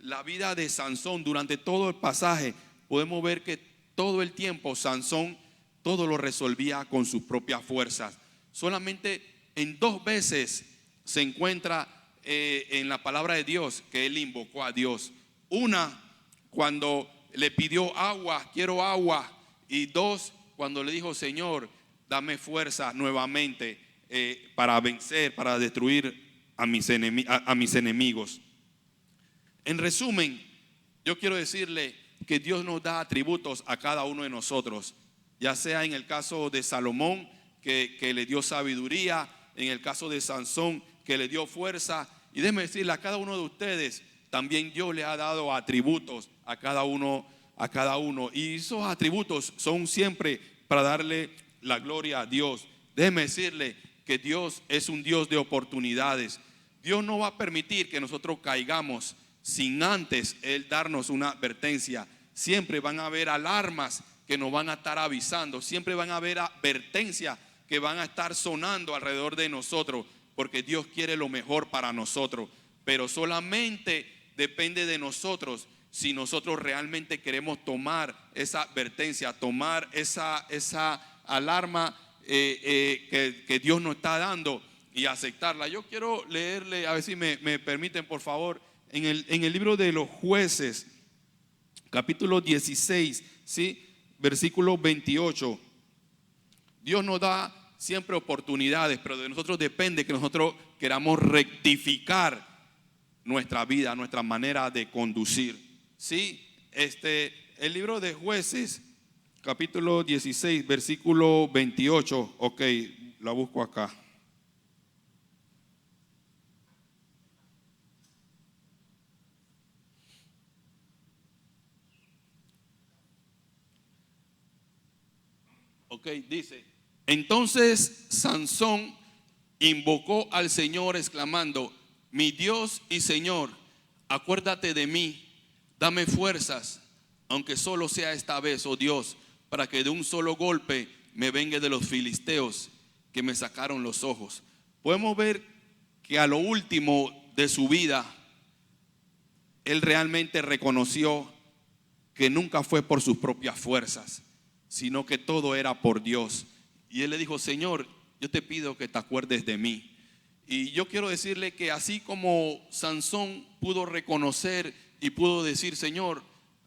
la vida de Sansón, durante todo el pasaje, podemos ver que todo el tiempo Sansón todo lo resolvía con sus propias fuerzas. Solamente en 2 veces se encuentra en la palabra de Dios que él invocó a Dios. Una, cuando le pidió agua, quiero agua. Y 2, cuando le dijo, Señor, dame fuerza nuevamente para vencer, para destruir a mis enemigos. En resumen, yo quiero decirle que Dios nos da atributos a cada uno de nosotros, ya sea en el caso de Salomón, que le dio sabiduría, en el caso de Sansón, que le dio fuerza. Y déjeme decirle, a cada uno de ustedes también Dios le ha dado atributos a cada uno. Y esos atributos son siempre para darle la gloria a Dios. Déjeme decirle que Dios es un Dios de oportunidades. Dios no va a permitir que nosotros caigamos sin antes Él darnos una advertencia. Siempre van a haber alarmas que nos van a estar avisando. Siempre van a haber advertencias que van a estar sonando alrededor de nosotros, porque Dios quiere lo mejor para nosotros. Pero solamente depende de nosotros si nosotros realmente queremos tomar esa advertencia, tomar esa alarma que Dios nos está dando y aceptarla. Yo quiero leerle, a ver si me permiten, por favor, en el libro de los Jueces, capítulo 16, ¿sí? Versículo 28. Dios nos da siempre oportunidades, pero de nosotros depende que nosotros queramos rectificar nuestra vida, nuestra manera de conducir, ¿sí? El libro de Jueces, capítulo 16, versículo 28. Ok, la busco acá. Ok, dice: entonces Sansón invocó al Señor exclamando, mi Dios y Señor, acuérdate de mí, dame fuerzas, aunque solo sea esta vez, oh Dios, para que de un solo golpe me vengue de los filisteos que me sacaron los ojos. Podemos ver que a lo último de su vida, él realmente reconoció que nunca fue por sus propias fuerzas, sino que todo era por Dios. Y él le dijo, Señor, yo te pido que te acuerdes de mí. Y yo quiero decirle que así como Sansón pudo reconocer y pudo decir, Señor,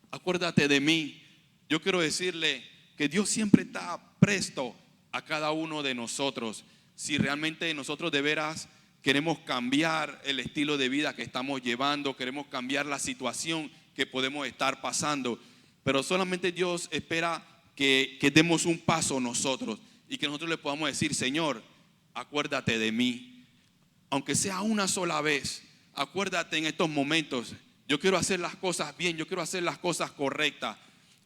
acuérdate de mí, yo quiero decirle que Dios siempre está presto a cada uno de nosotros. Si realmente nosotros de veras queremos cambiar el estilo de vida que estamos llevando, queremos cambiar la situación que podemos estar pasando, pero solamente Dios espera que demos un paso nosotros y que nosotros le podamos decir, Señor, acuérdate de mí. Aunque sea una sola vez, acuérdate en estos momentos. Yo quiero hacer las cosas bien, yo quiero hacer las cosas correctas.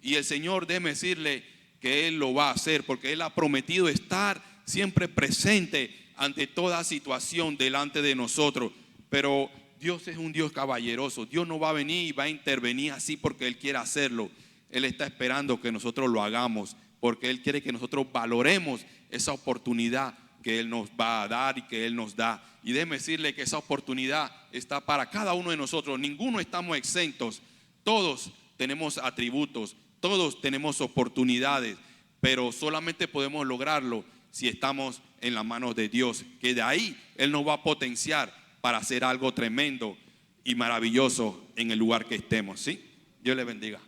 Y el Señor, déjeme decirle que Él lo va a hacer, porque Él ha prometido estar siempre presente ante toda situación delante de nosotros. Pero Dios es un Dios caballeroso. Dios no va a venir y va a intervenir así porque Él quiere hacerlo. Él está esperando que nosotros lo hagamos, porque Él quiere que nosotros valoremos esa oportunidad que Él nos va a dar y que Él nos da. Y déjeme decirle que esa oportunidad está para cada uno de nosotros. Ninguno estamos exentos. Todos tenemos atributos, todos tenemos oportunidades, pero solamente podemos lograrlo si estamos en las manos de Dios, que de ahí Él nos va a potenciar para hacer algo tremendo y maravilloso en el lugar que estemos. ¿Sí? Dios le bendiga.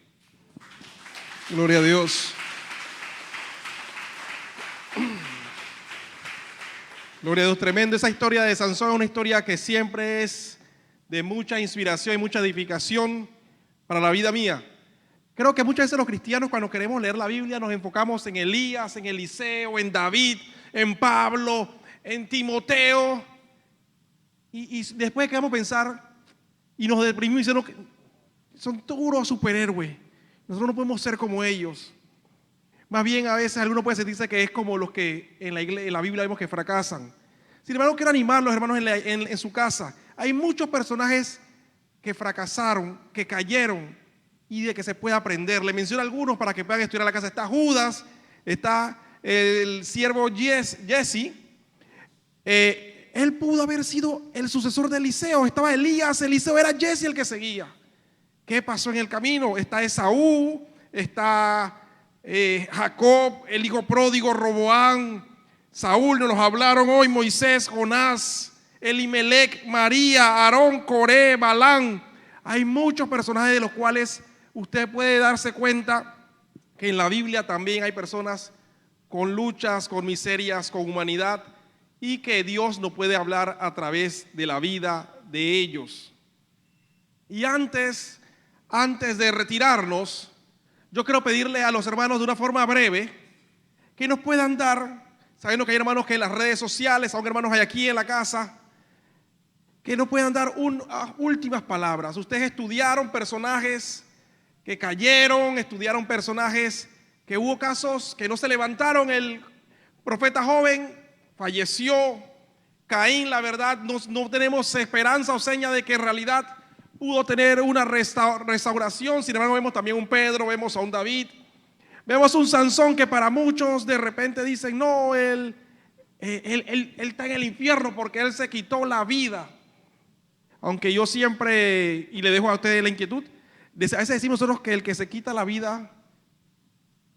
Gloria a Dios. Gloria a Dios, tremendo. Esa historia de Sansón es una historia que siempre es de mucha inspiración y mucha edificación para la vida mía. Creo que muchas veces los cristianos, cuando queremos leer la Biblia, nos enfocamos en Elías, en Eliseo, en David, en Pablo, en Timoteo, y después queremos pensar y nos deprimimos diciendo que son puros superhéroes. Nosotros no podemos ser como ellos. Más bien, a veces alguno puede sentirse que es como los que en la Biblia vemos que fracasan. Sin embargo, quiero animar a los hermanos en su casa. Hay muchos personajes que fracasaron, que cayeron y de que se puede aprender. Le menciono algunos para que puedan estudiar en la casa. Está Judas, está el siervo Jesse. Él pudo haber sido el sucesor de Eliseo. Estaba Elías, Eliseo era Jesse el que seguía. ¿Qué pasó en el camino? Está Esaú, está Jacob, el hijo pródigo, Roboán, Saúl, nos hablaron hoy, Moisés, Jonás, Elimelec, María, Aarón, Coré, Balán. Hay muchos personajes de los cuales usted puede darse cuenta que en la Biblia también hay personas con luchas, con miserias, con humanidad, y que Dios nos puede hablar a través de la vida de ellos. Y antes de retirarnos, yo quiero pedirle a los hermanos de una forma breve que nos puedan dar, sabiendo que hay hermanos que en las redes sociales, aunque hermanos hay aquí en la casa, que nos puedan dar últimas palabras. Ustedes estudiaron personajes que cayeron, estudiaron personajes que hubo casos que no se levantaron. El profeta joven falleció. Caín, la verdad, no tenemos esperanza o seña de que en realidad pudo tener una restauración. Sin embargo, vemos también un Pedro, vemos a un David, vemos un Sansón que para muchos de repente dicen, no, él está en el infierno porque él se quitó la vida. Aunque yo siempre, y le dejo a ustedes la inquietud, a veces decimos nosotros que el que se quita la vida,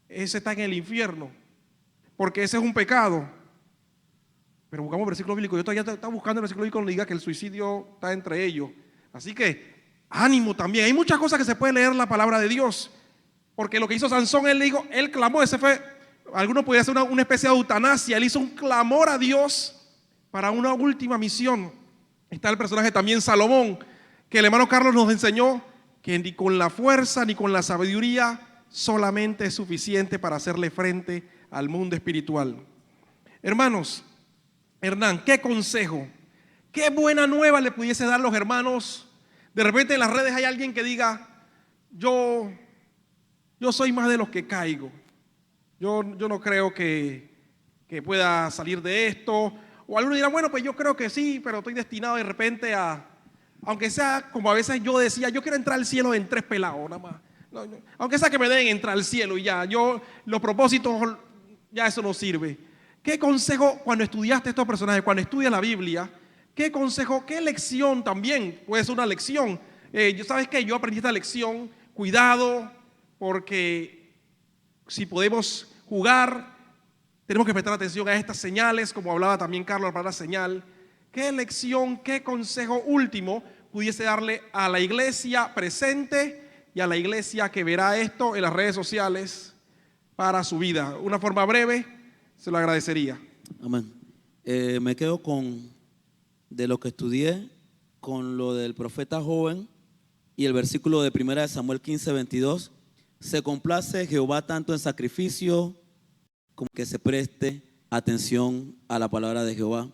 ese está en el infierno, porque ese es un pecado. Pero buscamos versículo bíblico. Yo todavía estaba buscando el versículo bíblico donde diga que el suicidio está entre ellos. Así que ánimo también. Hay muchas cosas que se puede leer la palabra de Dios. Porque lo que hizo Sansón, él clamó, ese fue, algunos podrían hacer una especie de eutanasia. Él hizo un clamor a Dios para una última misión. Está el personaje también Salomón, que el hermano Carlos nos enseñó que ni con la fuerza ni con la sabiduría solamente es suficiente para hacerle frente al mundo espiritual. Hermanos, Hernán, ¿qué consejo, qué buena nueva le pudiese dar los hermanos? De repente en las redes hay alguien que diga, yo soy más de los que caigo. Yo no creo que pueda salir de esto. O algunos dirán, bueno, pues yo creo que sí, pero estoy destinado de repente a, aunque sea como a veces yo decía, yo quiero entrar al cielo en 3 pelados nada más. No, aunque sea que me den entrar al cielo y ya, los propósitos, ya eso no sirve. ¿Qué consejo cuando estudiaste estos personajes, cuando estudias la Biblia, qué consejo, qué lección también puede ser una lección? ¿Sabes qué? Yo aprendí esta lección, cuidado, porque si podemos jugar Tenemos que prestar atención a estas señales, como hablaba también Carlos, la palabra señal. ¿Qué lección, qué consejo último pudiese darle a la iglesia presente y a la iglesia que verá esto en las redes sociales para su vida? Una forma breve, se lo agradecería. Amén. Me quedo de lo que estudié, con lo del profeta joven y el versículo de 1 Samuel 15:22. Se complace Jehová tanto en sacrificio como que se preste atención a la palabra de Jehová.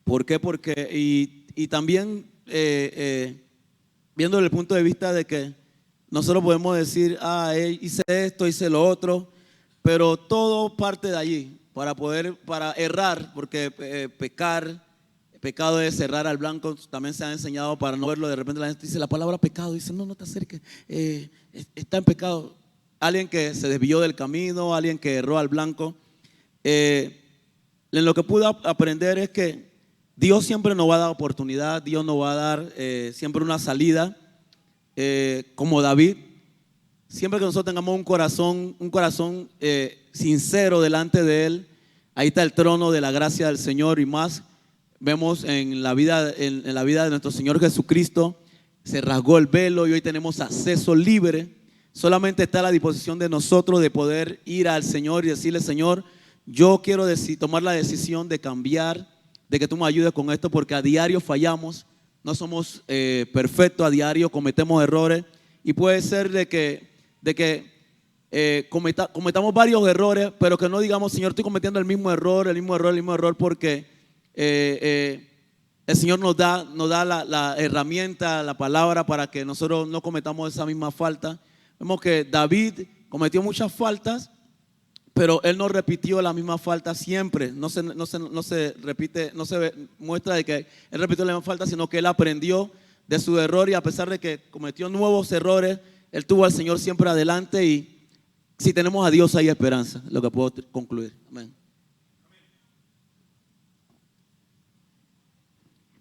¿Por qué? Porque, y también viendo desde el punto de vista de que nosotros podemos decir, hice esto, hice lo otro, pero todo parte de allí para errar, porque pecado es errar al blanco. También se ha enseñado para no verlo. De repente la gente dice la palabra pecado, dice no te acerques, está en pecado. Alguien que se desvió del camino, alguien que erró al blanco. En lo que pude aprender es que Dios siempre nos va a dar oportunidad, Dios nos va a dar siempre una salida, como David. Siempre que nosotros tengamos un corazón sincero delante de Él, ahí está el trono de la gracia del Señor. Y más vemos en la vida de nuestro Señor Jesucristo, se rasgó el velo y hoy tenemos acceso libre. Solamente está a la disposición de nosotros de poder ir al Señor y decirle: Señor, yo quiero tomar la decisión de cambiar, de que tú me ayudes con esto, porque a diario fallamos, no somos perfectos, a diario cometemos errores, y puede ser de que cometamos varios errores, pero que no digamos: Señor, estoy cometiendo el mismo error, porque el Señor nos da la herramienta, la palabra, para que nosotros no cometamos esa misma falta. Vemos que David cometió muchas faltas, pero él no repitió la misma falta siempre. No se muestra de que él repitió la misma falta, sino que él aprendió de su error, y a pesar de que cometió nuevos errores, él tuvo al Señor siempre adelante. Y si tenemos a Dios hay esperanza, lo que puedo concluir. Amén.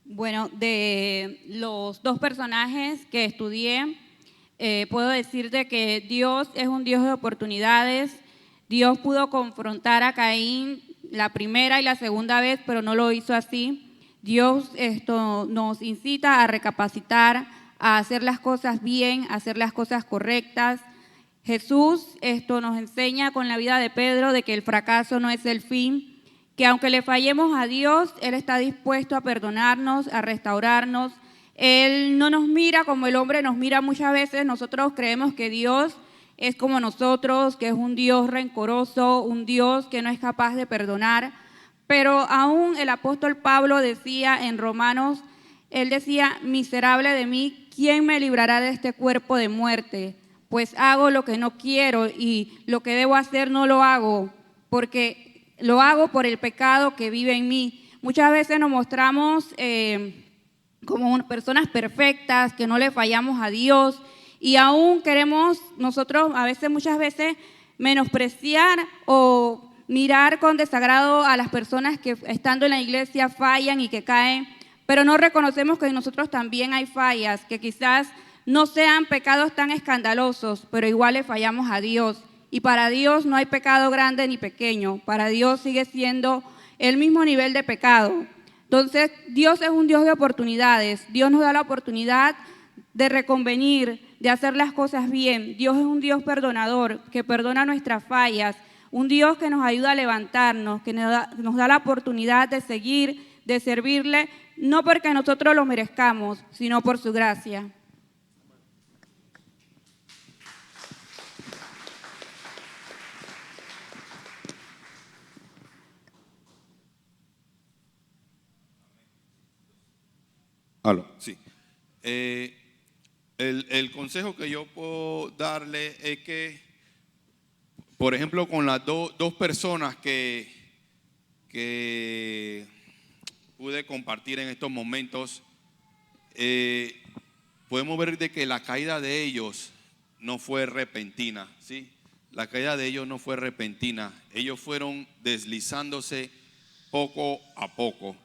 Bueno, de los dos personajes que estudié, puedo decirte que Dios es un Dios de oportunidades. Dios pudo confrontar a Caín la primera y la segunda vez, pero no lo hizo así. Dios nos incita a recapacitar, a hacer las cosas bien, a hacer las cosas correctas. Jesús nos enseña con la vida de Pedro de que el fracaso no es el fin, que aunque le fallemos a Dios, Él está dispuesto a perdonarnos, a restaurarnos. Él no nos mira como el hombre nos mira muchas veces. Nosotros creemos que Dios es como nosotros, que es un Dios rencoroso, un Dios que no es capaz de perdonar. Pero aún el apóstol Pablo decía en Romanos, él decía: miserable de mí, ¿quién me librará de este cuerpo de muerte? Pues hago lo que no quiero y lo que debo hacer no lo hago, porque lo hago por el pecado que vive en mí. Muchas veces nos mostramos como personas perfectas, que no le fallamos a Dios, y aún queremos nosotros muchas veces menospreciar o mirar con desagrado a las personas que estando en la iglesia fallan y que caen, pero no reconocemos que en nosotros también hay fallas, que quizás no sean pecados tan escandalosos, pero igual le fallamos a Dios. Y para Dios no hay pecado grande ni pequeño, para Dios sigue siendo el mismo nivel de pecado. Entonces, Dios es un Dios de oportunidades. Dios nos da la oportunidad de reconvenir, de hacer las cosas bien. Dios es un Dios perdonador, que perdona nuestras fallas. Un Dios que nos ayuda a levantarnos, que nos da la oportunidad de seguir, de servirle, no porque nosotros lo merezcamos, sino por su gracia. Sí. El consejo que yo puedo darle es que, por ejemplo, con las dos personas que pude compartir en estos momentos, podemos ver de que la caída de ellos no fue repentina, ¿sí? La caída de ellos no fue repentina. Ellos fueron deslizándose poco a poco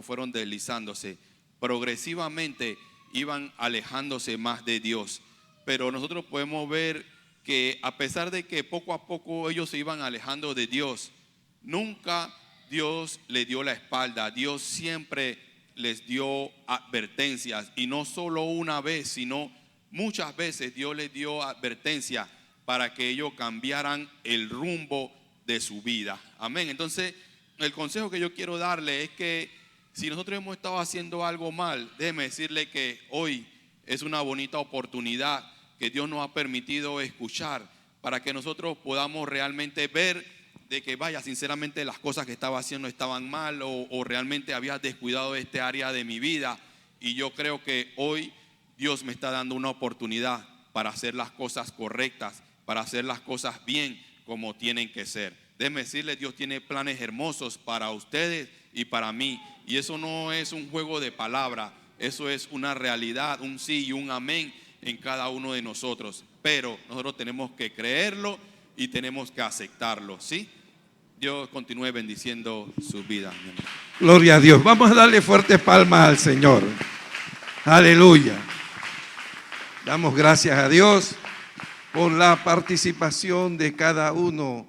fueron deslizándose. Progresivamente iban alejándose más de Dios. Pero nosotros podemos ver que a pesar de que poco a poco ellos se iban alejando de Dios, Nunca Dios le dio la espalda. Dios siempre les dio advertencias, y no solo una vez, sino muchas veces Dios les dio advertencia para que ellos cambiaran el rumbo de su vida. Amén. Entonces, el consejo que yo quiero darle es que si nosotros hemos estado haciendo algo mal, déjeme decirle que hoy es una bonita oportunidad que Dios nos ha permitido escuchar para que nosotros podamos realmente ver de que, vaya, sinceramente las cosas que estaba haciendo estaban mal, o realmente había descuidado este área de mi vida, y yo creo que hoy Dios me está dando una oportunidad para hacer las cosas correctas, para hacer las cosas bien como tienen que ser. Déjenme decirles, Dios tiene planes hermosos para ustedes y para mí, y eso no es un juego de palabras, eso es una realidad, un sí y un amén en cada uno de nosotros. Pero nosotros tenemos que creerlo y tenemos que aceptarlo, ¿sí? Dios continúe bendiciendo su vida. Gloria a Dios. Vamos a darle fuertes palmas al Señor. Aleluya. Damos gracias a Dios por la participación de cada uno.